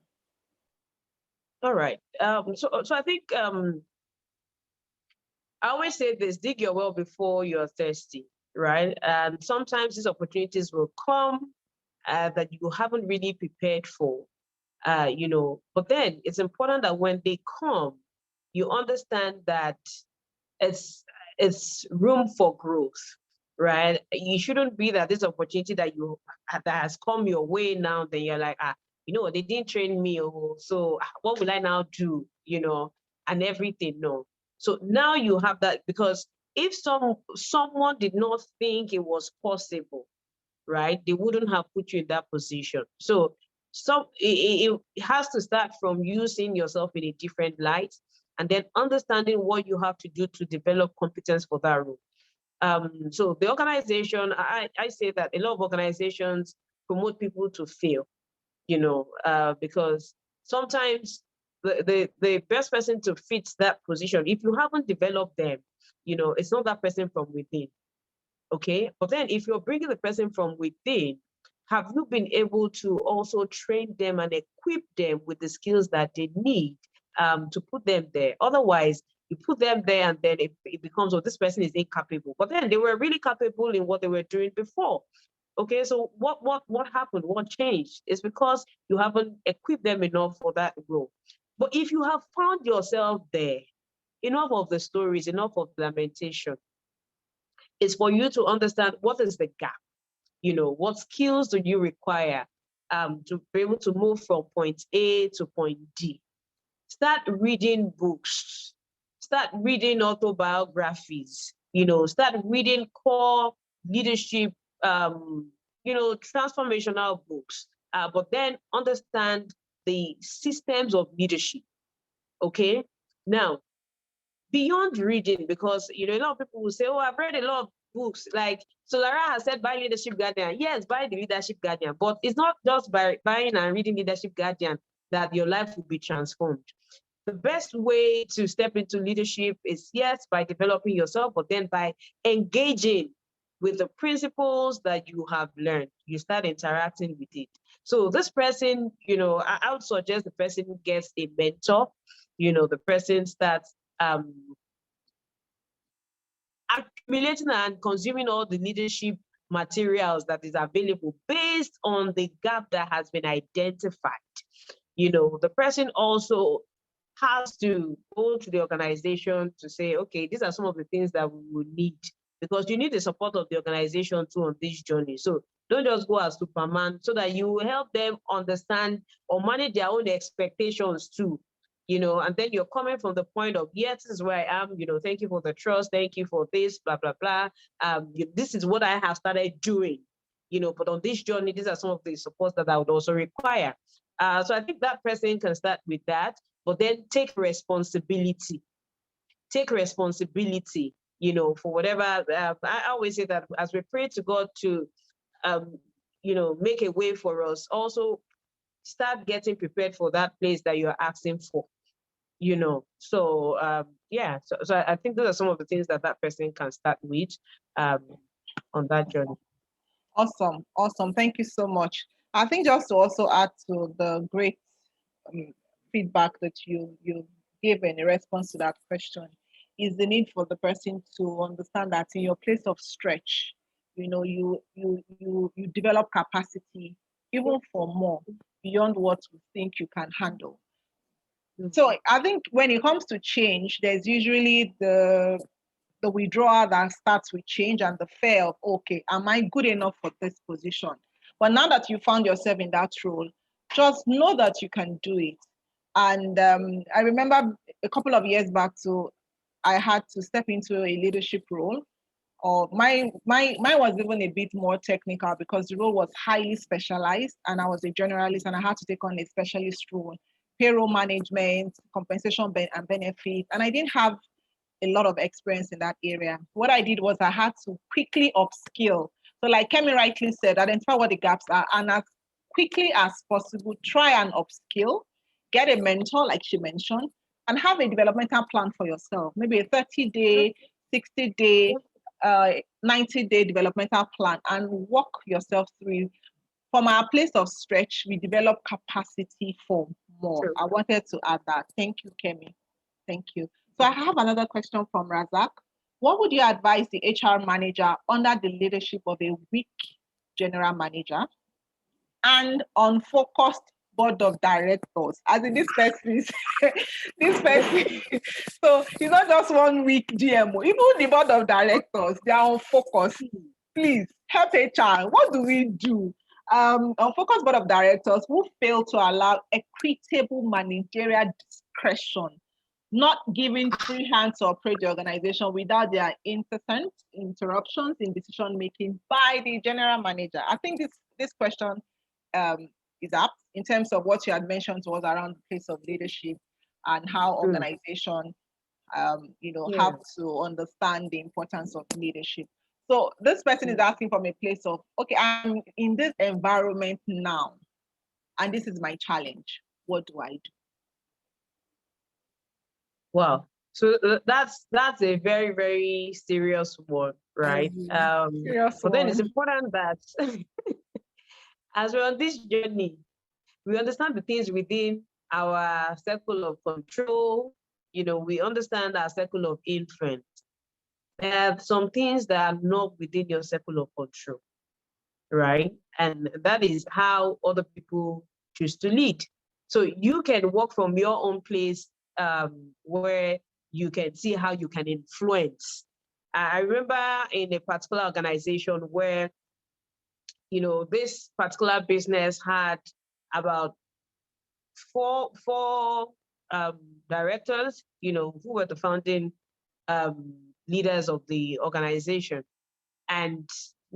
All right. So I think I always say this: dig your well before you're thirsty, right? And sometimes these opportunities will come that you haven't really prepared for, But then it's important that when they come, you understand that it's room for growth, right? You shouldn't be that this opportunity that has come your way now, then you're like, they didn't train me, so what will I now do, and everything. No. So now you have that, because if someone did not think it was possible, right, they wouldn't have put you in that position. So it has to start from you seeing yourself in a different light, and then understanding what you have to do to develop competence for that role. So the organization, I say that a lot of organizations promote people to fail, because sometimes the best person to fit that position, if you haven't developed them, it's not that person from within. Okay, but then if you're bringing the person from within, have you been able to also train them and equip them with the skills that they need to put them there? Otherwise, you put them there and then it becomes, this person is incapable. But then they were really capable in what they were doing before. Okay, so what happened? What changed? It's because you haven't equipped them enough for that role. But if you have found yourself there, enough of the stories, enough of lamentation. It's for you to understand what is the gap. What skills do you require to be able to move from point A to point D? Start reading books. Start reading autobiographies. Start reading core leadership, transformational books. But then understand the systems of leadership. Okay? Now, beyond reading, because a lot of people will say, I've read a lot of books. Like, so Lara has said, buy Leadership Guardian. Yes, buy the Leadership Guardian, but it's not just by buying and reading Leadership Guardian that your life will be transformed. The best way to step into leadership is, yes, by developing yourself, but then by engaging with the principles that you have learned. You start interacting with it. So this person, I would suggest the person gets a mentor. The person starts accumulating and consuming all the leadership materials that is available based on the gap that has been identified. The person also has to go to the organization to say, okay, these are some of the things that we will need, because you need the support of the organization too on this journey. So don't just go as Superman, so that you will help them understand or manage their own expectations too. And then you're coming from the point of, yes, this is where I am, thank you for the trust, thank you for this, blah, blah, blah. This is what I have started doing, but on this journey, these are some of the supports that I would also require. So I think that person can start with that, but then take responsibility. Take responsibility, for whatever. I always say that as we pray to God to, make a way for us, also start getting prepared for that place that you're asking for. So so I think those are some of the things that person can start with on that journey. Awesome. Thank you so much. I think just to also add to the great feedback that you gave in response to that question, is the need for the person to understand that in your place of stretch, you develop capacity even for more beyond what you think you can handle. So I think when it comes to change, there's usually the withdrawal that starts with change and the fear of, okay, am I good enough for this position? But now that you found yourself in that role, just know that you can do it. And I remember a couple of years back, so I had to step into a leadership role. Or mine was even a bit more technical because the role was highly specialized, and I was a generalist, and I had to take on a specialist role, payroll management, compensation and benefits, and I didn't have a lot of experience in that area. What I did was I had to quickly upskill. So like Kemi rightly said, identify what the gaps are, and as quickly as possible, try and upskill, get a mentor, like she mentioned, and have a developmental plan for yourself. Maybe a 30-day, 60-day, 90-day developmental plan, and walk yourself through. From our place of stretch, we develop capacity for more. True. I wanted to add that. Thank you, Kemi. Thank you. So I have another question from Razak. What would you advise the HR manager under the leadership of a weak general manager and unfocused board of directors? As in this person, this person. So it's not just one weak GMO. Even the board of directors, they are unfocused. Please help HR. What do we do? Unfocused board of directors who fail to allow equitable managerial discretion, not giving free hand to operate the organization without their incessant interruptions in decision making by the general manager. I think this question is apt in terms of what you had mentioned was around the place of leadership and how organization have to understand the importance of leadership. So this person is asking from a place of, okay, I'm in this environment now, and this is my challenge. What do I do? Wow. So that's a very, very serious one, right? But then it's important that as we're on this journey, we understand the things within our circle of control. We understand our circle of influence. There are some things that are not within your circle of control, right? And that is how other people choose to lead. So you can work from your own place where you can see how you can influence. I remember in a particular organization where, this particular business had about four directors, who were the founding leaders of the organization, and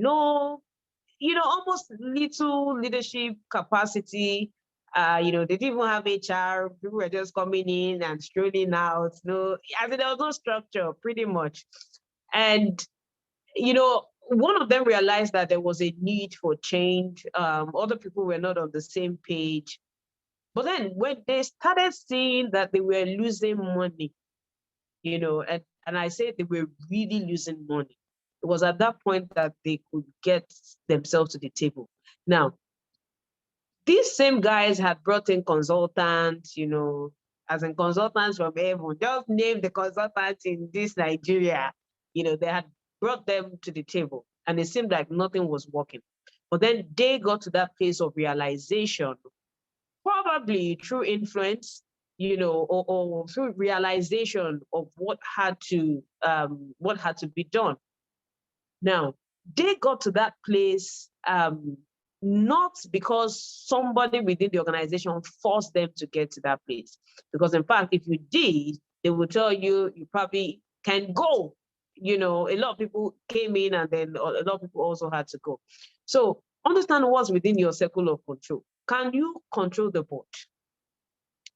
almost little leadership capacity. They didn't even have HR. People were just coming in and strolling out. There was no structure, pretty much. And one of them realized that there was a need for change. Other people were not on the same page. But then when they started seeing that they were losing money, and I said they were really losing money. It was at that point that they could get themselves to the table. Now, these same guys had brought in consultants, as in consultants from everyone. Just name the consultants in this Nigeria. They had brought them to the table, and it seemed like nothing was working. But then they got to that place of realization, probably through influence, or through realization of what had to be done. Now, they got to that place not because somebody within the organization forced them to get to that place. Because in fact, if you did, they would tell you, you probably can go. A lot of people came in and then a lot of people also had to go. So understand what's within your circle of control. Can you control the board?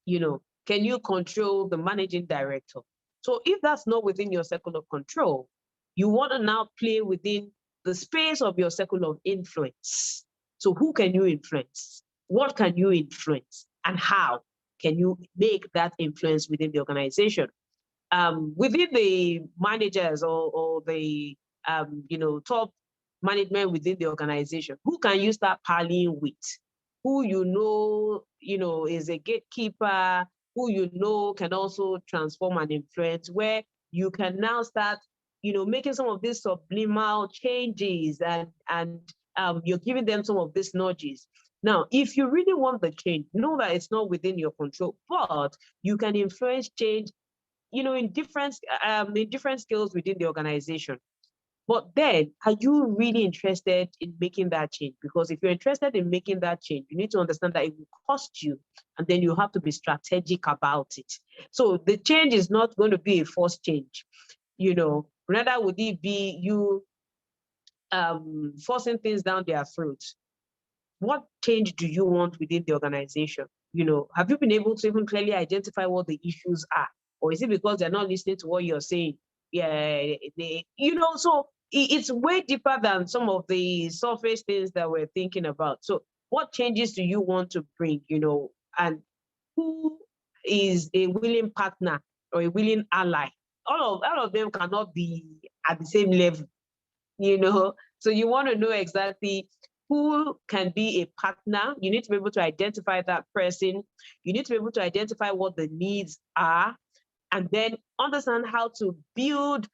Can you control the managing director? So if that's not within your circle of control, you want to now play within the space of your circle of influence. So who can you influence? What can you influence? And how can you make that influence within the organization? Within the managers or the top management within the organization, who can you start parleying with? Who is a gatekeeper, who can also transform and influence, where you can now start making some of these subliminal changes and you're giving them some of these nudges. Now, if you really want the change, know that it's not within your control, but you can influence change in different skills within the organization. But then, are you really interested in making that change? Because if you're interested in making that change, you need to understand that it will cost you, and then you have to be strategic about it. So the change is not going to be a forced change. Rather would it be you forcing things down their throats? What change do you want within the organization? Have you been able to even clearly identify what the issues are? Or is it because they're not listening to what you're saying? Yeah, so it's way deeper than some of the surface things that we're thinking about. So what changes do you want to bring, and who is a willing partner or a willing ally? All of them cannot be at the same level, So you want to know exactly who can be a partner. You need to be able to identify that person. You need to be able to identify what the needs are, and then understand how to build,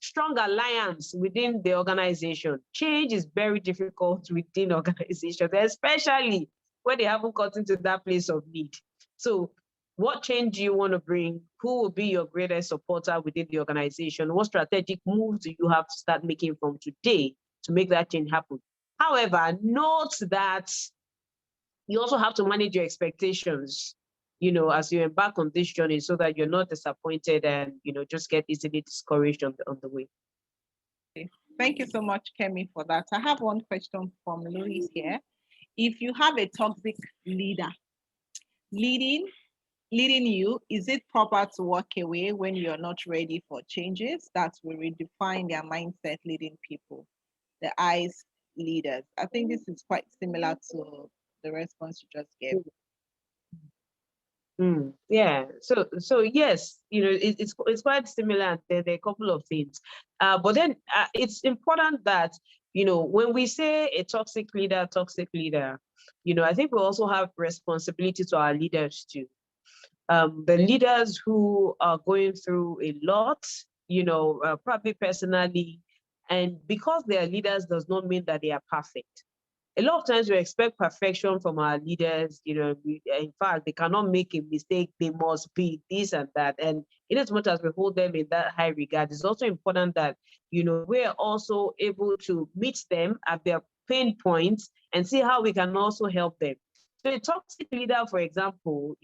strong alliance within the organization. Change is very difficult within organizations, especially when they haven't gotten to that place of need. So what change do you want to bring? Who will be your greatest supporter within the organization? What strategic moves do you have to start making from today to make that change happen? However, note that you also have to manage your expectations, as you embark on this journey, so that you're not disappointed and, just get easily discouraged on the way. Thank you so much, Kemi, for that. I have one question from Louise here. If you have a toxic leader leading you, is it proper to walk away when you're not ready for changes that will redefine their mindset leading people, the eyes leaders? I think this is quite similar to the response you just gave. Yeah. So yes, it's quite similar. There are a couple of things, but then it's important that when we say a toxic leader, I think we also have responsibility to our leaders too. The leaders who are going through a lot, probably personally, and because they are leaders does not mean that they are perfect. A lot of times we expect perfection from our leaders, in fact, they cannot make a mistake, they must be this and that. And in as much as we hold them in that high regard, it's also important that, we're also able to meet them at their pain points and see how we can also help them. So a toxic leader, for example,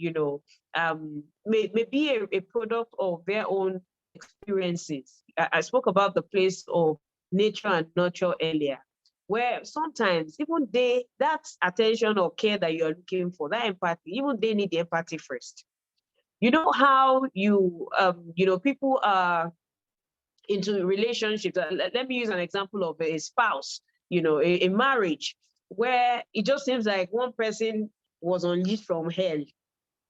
may be a product of their own experiences. I spoke about the place of nature and nurture earlier, where sometimes even that attention or care that you're looking for, that empathy, even they need the empathy first. You know how people are into relationships. Let me use an example of a spouse, a marriage where it just seems like one person was unleashed from hell,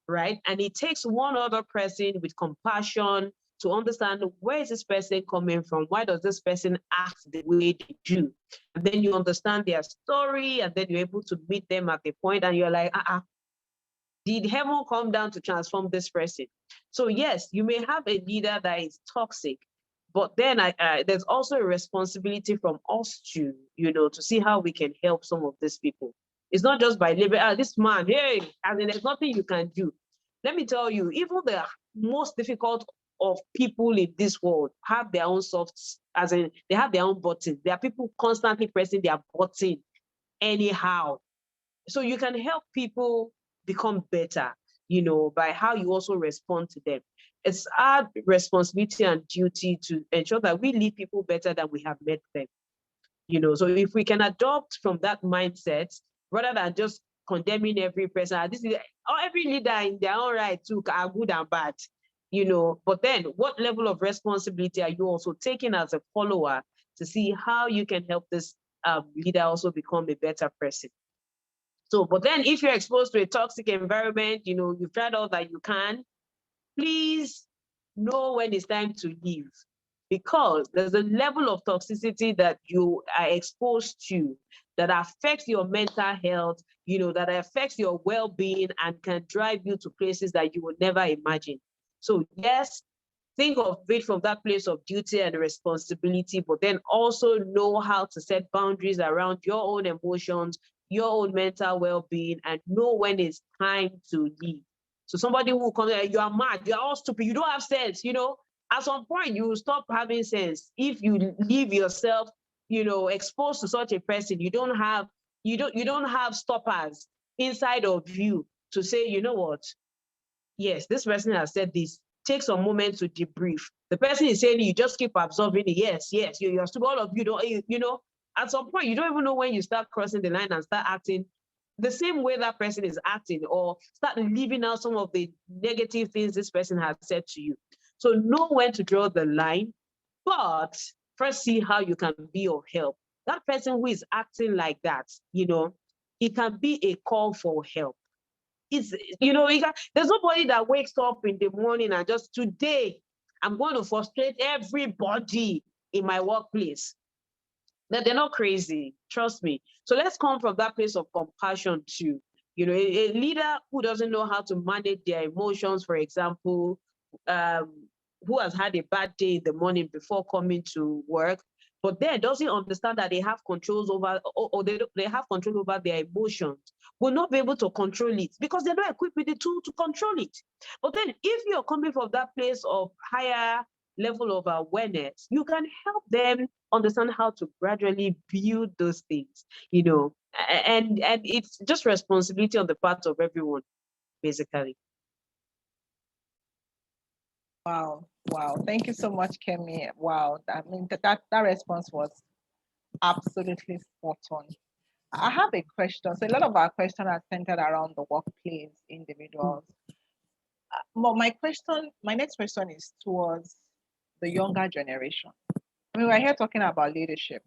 right? And it takes one other person with compassion to understand where is this person coming from? Why does this person act the way they do? And then you understand their story, and then you're able to meet them at the point, and you're like, did heaven come down to transform this person? So yes, you may have a leader that is toxic, but then there's also a responsibility from us to, to see how we can help some of these people. It's not just by labor, this man, hey, and then there's nothing you can do. Let me tell you, even the most difficult of people in this world have their own softs, as in they have their own buttons. There are people constantly pressing their button anyhow. So you can help people become better, by how you also respond to them. It's our responsibility and duty to ensure that we lead people better than we have met them. So if we can adopt from that mindset, rather than just condemning every person, every leader in their own right too are good and bad, but then what level of responsibility are you also taking as a follower to see how you can help this leader also become a better person? So, but then if you're exposed to a toxic environment, you've tried all that you can, please know when it's time to leave, because there's a level of toxicity that you are exposed to that affects your mental health, that affects your well-being and can drive you to places that you would never imagine. So yes, think of it from that place of duty and responsibility, but then also know how to set boundaries around your own emotions, your own mental well-being, and know when it's time to leave. So somebody who comes, you are mad, you are all stupid, you don't have sense, at some point you will stop having sense. If you leave yourself, exposed to such a person, you don't have stoppers inside of you to say, you know what, yes, this person has said this. Take some moment to debrief. The person is saying, you just keep absorbing it. Yes, you're still, all of you don't, at some point, you don't even know when you start crossing the line and start acting the same way that person is acting, or start leaving out some of the negative things this person has said to you. So know when to draw the line, but first see how you can be of help. That person who is acting like that, it can be a call for help. It's, there's nobody that wakes up in the morning and just, today, I'm going to frustrate everybody in my workplace. They're not crazy, trust me. So let's come from that place of compassion too. A leader who doesn't know how to manage their emotions, for example, who has had a bad day in the morning before coming to work, but then doesn't understand that they have controls over, or they have control over their emotions, will not be able to control it because they're not equipped with the tool to control it. But then if you're coming from that place of higher level of awareness, you can help them understand how to gradually build those things, and it's just responsibility on the part of everyone, basically. Wow. Thank you so much, Kemi. Wow. I mean, that response was absolutely spot on. I have a question. So a lot of our questions are centered around the workplace individuals. But my next question is towards the younger generation. I mean, we're here talking about leadership,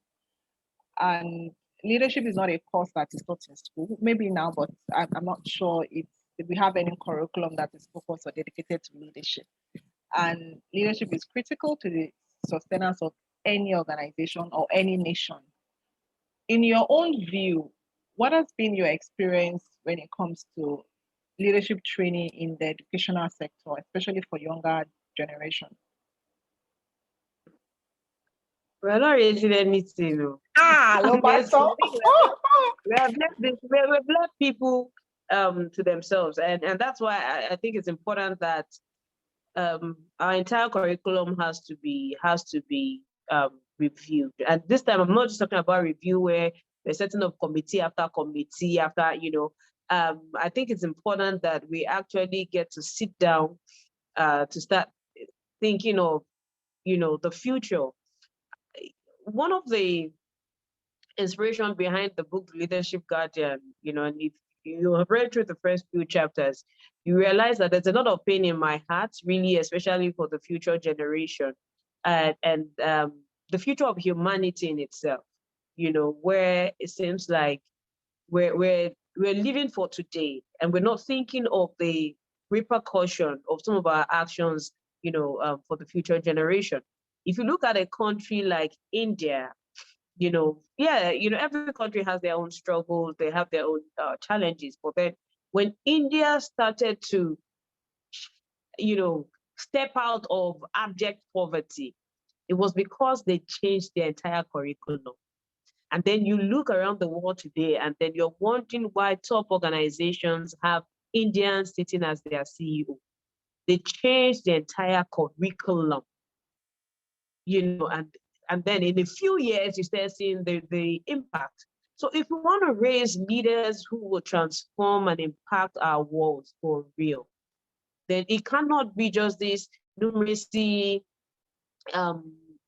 and leadership is not a course that is taught in school. Maybe now, but I'm not sure if we have any curriculum that is focused or dedicated to leadership. And leadership is critical to the sustenance of any organization or any nation. In your own view, what has been your experience when it comes to leadership training in the educational sector, especially for younger generation? We're not raising anything. Lobato. We have left people to themselves, and that's why I think it's important that our entire curriculum has to be reviewed. And this time, I'm not just talking about review where we're setting up committee after committee after, I think it's important that we actually get to sit down to start thinking of, the future. One of the inspiration behind the book Leadership Guardian, and if you have read through the first few chapters, you realize that there's a lot of pain in my heart, really, especially for the future generation and the future of humanity in itself, where it seems like we're living for today and we're not thinking of the repercussion of some of our actions for the future generation. If you look at a country like India, every country has their own struggles, they have their own challenges. But then when India started to, step out of abject poverty, it was because they changed their entire curriculum. And then you look around the world today, and then you're wondering why top organizations have Indians sitting as their CEO. They changed the entire curriculum, and then in a few years, you start seeing the impact. So if we want to raise leaders who will transform and impact our world for real, then it cannot be just this numeracy,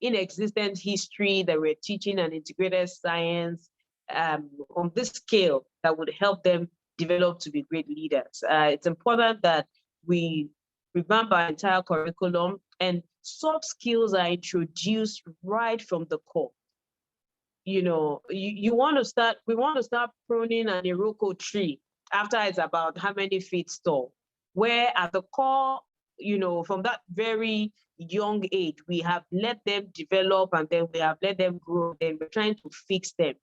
inexistent history that we're teaching and integrated science on this scale that would help them develop to be great leaders. It's important that we revamp our entire curriculum, and soft skills are introduced right from the core. We want to start pruning an Iroko tree after it's about how many feet tall, where at the core, from that very young age, we have let them develop, and then we have let them grow, and we're trying to fix them.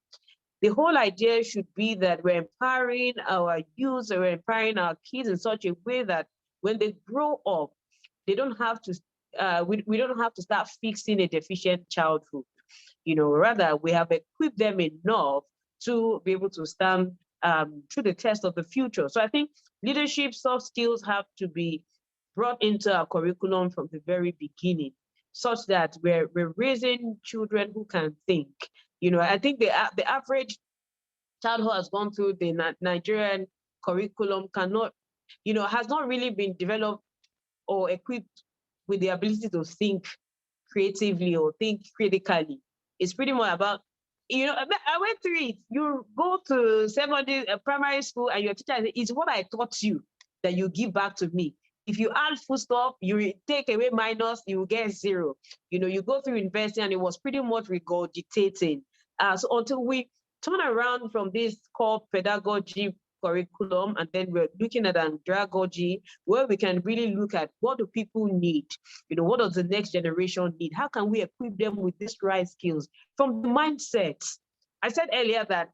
The whole idea should be that we're empowering our youth, or we're empowering our kids in such a way that when they grow up, they don't have to, we don't have to start fixing a deficient childhood. Rather, we have equipped them enough to be able to stand through the test of the future. So I think leadership, soft skills have to be brought into our curriculum from the very beginning, such that we're raising children who can think. I think the average child who has gone through the Nigerian curriculum has not really been developed or equipped with the ability to think creatively or think critically. It's pretty more about, I went through it. You go to primary school, and your teacher says, it's what I taught you that you give back to me. If you add full stop, you take away minus, you get 0. You go through university, and it was pretty much regurgitating. So until we turn around from this core pedagogy curriculum, and then we're looking at andragogy, where we can really look at what do people need, what does the next generation need, how can we equip them with these right skills from the mindset. I said earlier that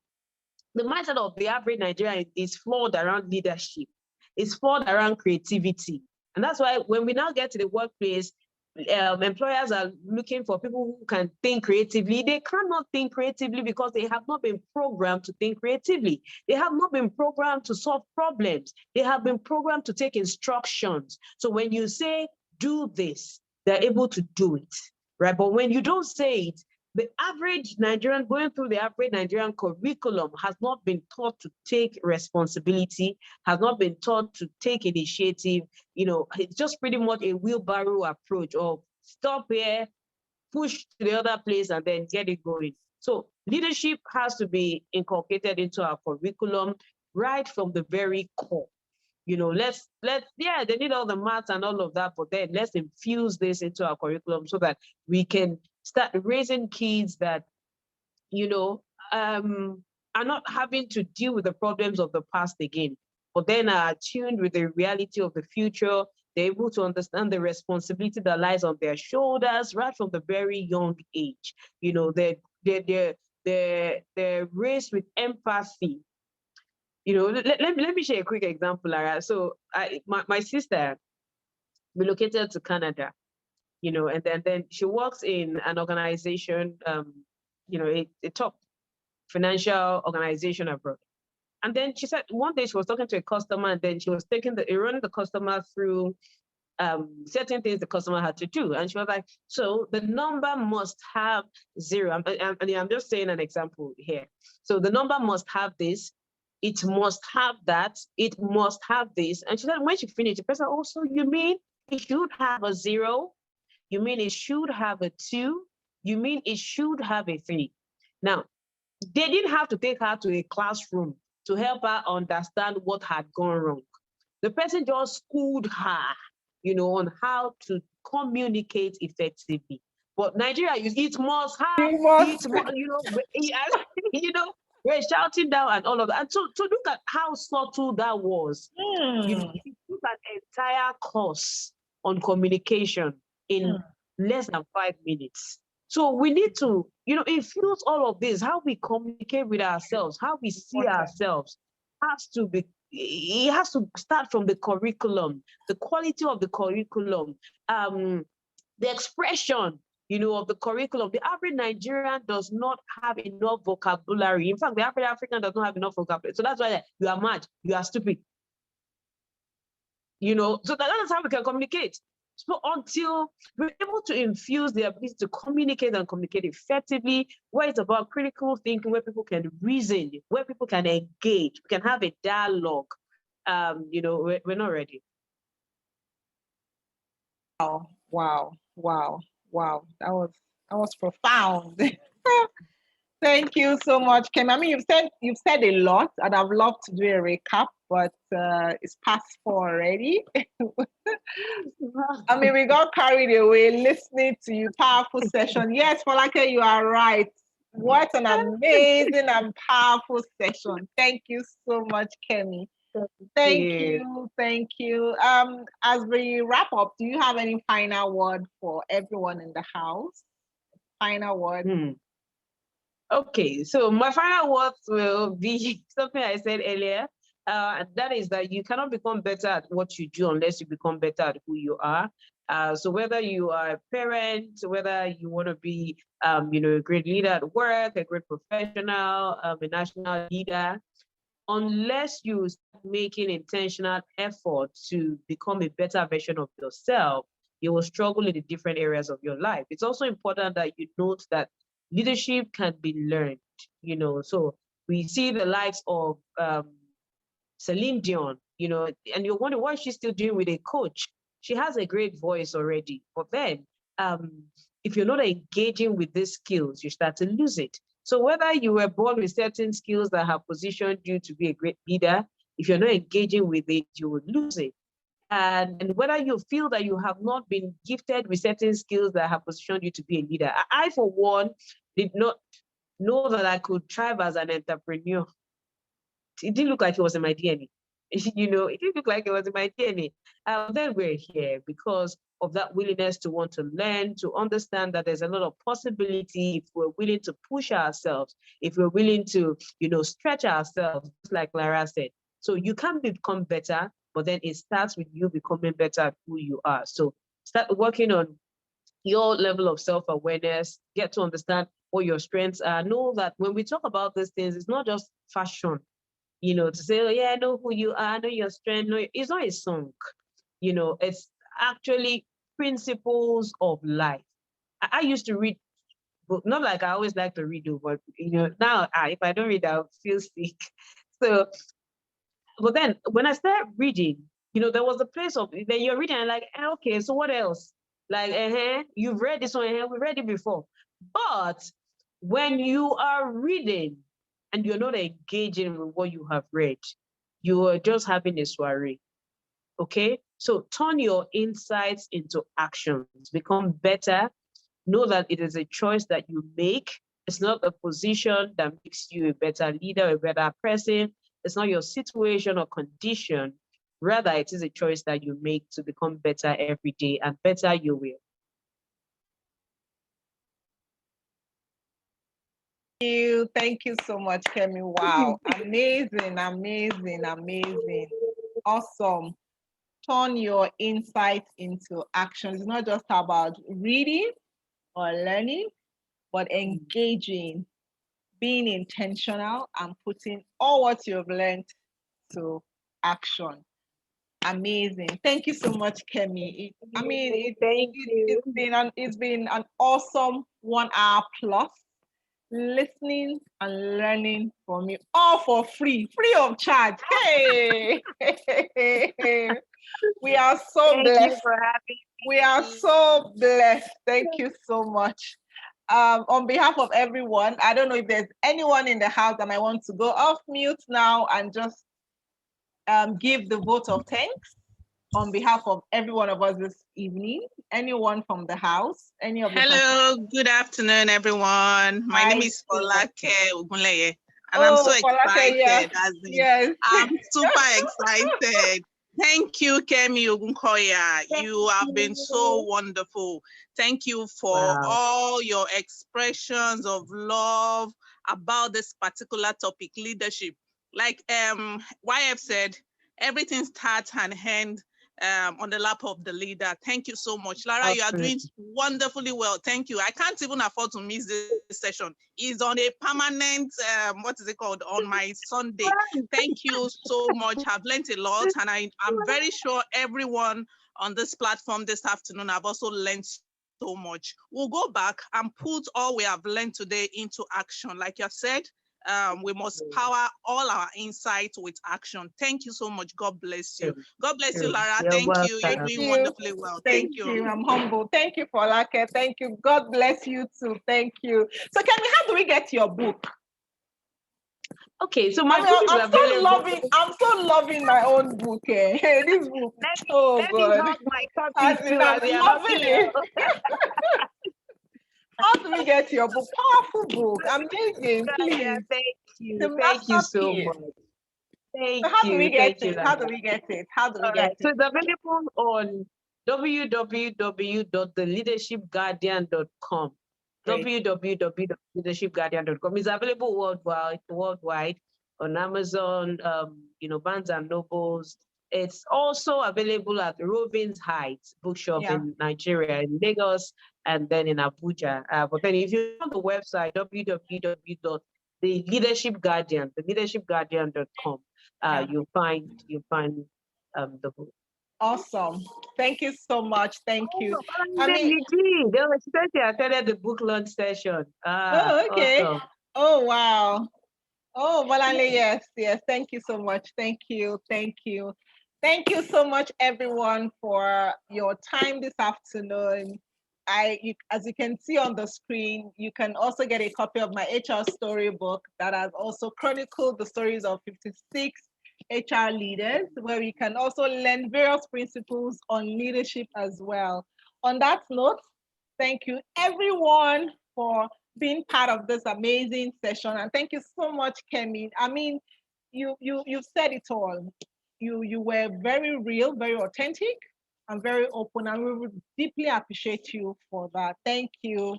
the mindset of the average Nigerian is flawed around leadership, it's flawed around creativity. And that's why when we now get to the workplace, employers are looking for people who can think creatively. They cannot think creatively because they have not been programmed to think creatively. They have not been programmed to solve problems. They have been programmed to take instructions. So when you say, do this, they're able to do it, right? But when you don't say it, the average Nigerian going through the average Nigerian curriculum has not been taught to take responsibility, has not been taught to take initiative. It's just pretty much a wheelbarrow approach of stop here, push to the other place, and then get it going. So leadership has to be inculcated into our curriculum right from the very core. They need all the maths and all of that, but then let's infuse this into our curriculum so that we can start raising kids that, are not having to deal with the problems of the past again, but then are tuned with the reality of the future. They're able to understand the responsibility that lies on their shoulders right from the very young age. They're raised with empathy. Let me share a quick example, Lara. So my sister relocated to Canada, and then she works in an organization, a top financial organization abroad. And then she said one day she was talking to a customer, and then she was running the customer through certain things the customer had to do. And she was like, so the number must have 0. I'm just saying an example here. So the number must have this, it must have that, it must have this. And she said, when she finished, the person, oh, so you mean it should have a 0? You mean it should have a 2? You mean it should have a 3? Now, they didn't have to take her to a classroom to help her understand what had gone wrong. The person just schooled her, on how to communicate effectively. But Nigeria, it must have, we're shouting down and all of that. And so look at how subtle that was. You took an entire course on communication in less than 5 minutes. So we need to, infuse all of this, how we communicate with ourselves, how we see ourselves it has to start from the curriculum, the quality of the curriculum, the expression, of the curriculum. The average Nigerian does not have enough vocabulary. In fact, the average African does not have enough vocabulary. So that's why you are mad, you are stupid. So that is how we can communicate. So until we're able to infuse the ability to communicate and communicate effectively, where it's about critical thinking, where people can reason, where people can engage, we can have a dialogue, we're not ready. Wow. That was profound. Thank you so much, Kemi. I mean, you've said a lot, and I'd love to do a recap, but it's past 4 already. I mean, we got carried away listening to you. Powerful session. Yes, Folake, you are right. What an amazing and powerful session. Thank you so much, Kemi. Thank you. As we wrap up, do you have any final word for everyone in the house? Final word. Okay, so my final words will be something I said earlier. That is that you cannot become better at what you do unless you become better at who you are. So whether you are a parent, whether you want to be, a great leader at work, a great professional, a national leader, unless you start making intentional effort to become a better version of yourself, you will struggle in the different areas of your life. It's also important that you note that leadership can be learned, so we see the likes of Celine Dion, and you're wondering what she's still doing with a coach. She has a great voice already, but then if you're not engaging with these skills, you start to lose it. So whether you were born with certain skills that have positioned you to be a great leader, if you're not engaging with it, you will lose it. And whether you feel that you have not been gifted with certain skills that have positioned you to be a leader, I for one, did not know that I could thrive as an entrepreneur. It didn't look like it was in my DNA. It didn't look like it was in my DNA. Then we're here because of that willingness to want to learn, to understand that there's a lot of possibility if we're willing to push ourselves, if we're willing to, stretch ourselves, just like Lara said. So you can become better, but then it starts with you becoming better at who you are. So start working on your level of self-awareness, get to understand what your strengths are. Know that when we talk about these things, it's not just fashion, to say, oh, yeah, I know who you are, I know your strength. No, it's not a song. It's actually principles of life. I used to read, not like I always like to read, but, now if I don't read, I'll feel sick. So, but then when I started reading, there was a place of, then you're reading and like, okay, so what else? Like, you've read this one, we read it before. But when you are reading and you're not engaging with what you have read, you are just having a soiree. Okay? So turn your insights into actions, become better. Know that it is a choice that you make. It's not a position that makes you a better leader, a better person. It's not your situation or condition. Rather, it is a choice that you make to become better every day, and better you will. Thank you so much, Kemi. Wow, amazing. Awesome. Turn your insights into action. It's not just about reading or learning, but engaging, being intentional, and putting all what you've learned to action. Amazing. Thank you so much, Kemi. It's been an awesome 1 hour plus listening and learning from you, all for free of charge. Hey, we are so blessed. Thank you for having me. We are so blessed. Thank you so much. On behalf of everyone, I don't know if there's anyone in the house that might want to go off mute now and just give the vote of thanks on behalf of every one of us this evening. Anyone from the house? Any of Hello, good afternoon, everyone. My name is Folake Ogunleye, and I'm so excited. Yes. I'm super excited. Thank you, Kemi Ogunkoya. You have been so wonderful. Thank you for all your expressions of love about this particular topic, leadership. Like YF said, everything starts and ends on the lap of the leader. Thank you so much. Lara, you are doing wonderfully well. Thank you. I can't even afford to miss this session. It's on a permanent, what is it called, on my Sunday. Thank you so much. I've learned a lot, and I'm very sure everyone on this platform this afternoon have also learned so much. We'll go back and put all we have learned today into action. Like you said, we must power all our insights with action. Thank you so much. God bless you. God bless you, Lara. Thank you. You're doing wonderfully well. Thank you. I'm humble. Thank you, for Folake. Thank you. God bless you too. Thank you. So, Kemi, how do we get your book? Okay, so my book is available. I'm so loving my own book. Hey, this book. Let me hug my copy too. I'm loving it. How do we get your book? Powerful book. Amazing. Please. Yeah, thank you. Thank you so much. Thank you. How do we get it? How do we get it? So it's available on www.theleadershipguardian.com. www.leadershipguardian.com. It's available worldwide on Amazon, Barnes and Nobles. It's also available at Rovings Heights Bookshop in Nigeria, in Lagos, and then in Abuja. But then if you're on the website, theleadershipguardian.com, you'll find the book. Awesome. Thank you so much. Thank you. She attended the book launch session. Okay. Awesome. Oh, wow. Oh, Malale, yes. Thank you so much. Thank you. Thank you so much, everyone, for your time this afternoon. As you can see on the screen, you can also get a copy of my HR storybook that has also chronicled the stories of 56 HR leaders, where we can also learn various principles on leadership as well. On that note, thank you everyone for being part of this amazing session, and thank you so much, Kemi. I mean, you've said it all. You were very real, very authentic, and very open, and we would deeply appreciate you for that. Thank you.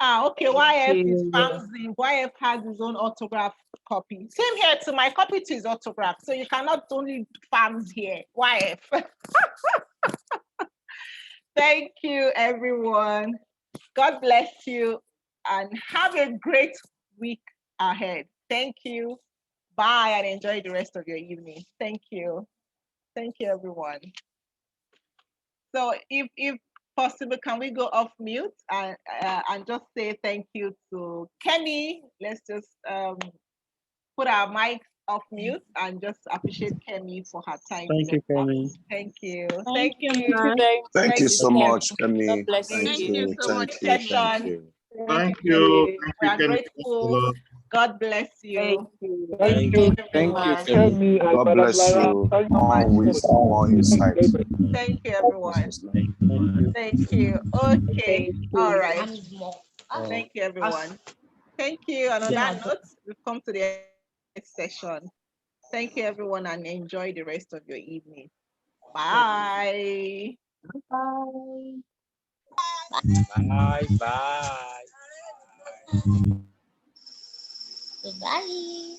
Okay, YF is fanzine. YF has his own autograph copy. Same here too. My copy to his autograph. So you cannot only fans here. YF. Thank you, everyone. God bless you and have a great week ahead. Thank you. Bye and enjoy the rest of your evening. Thank you. Thank you, everyone. So if possible, can we go off mute and just say thank you to Kemi? Let's just put our mics off mute and just appreciate Kemi for her time. Thank you, Kemi. Thank you. Thank you. Thank you so much, Kemi. Thank you so much, Thank Kemi. you. Thank you. We are grateful. God bless you. Thank you, Kemi. God bless you. More wisdom, more insight. Thank you, everyone. Thank you. Okay. All right. Thank you, everyone. Thank you. And on that note, we've come to the next session. Thank you, everyone, and enjoy the rest of your evening. Bye. Bye. Bye. Bye.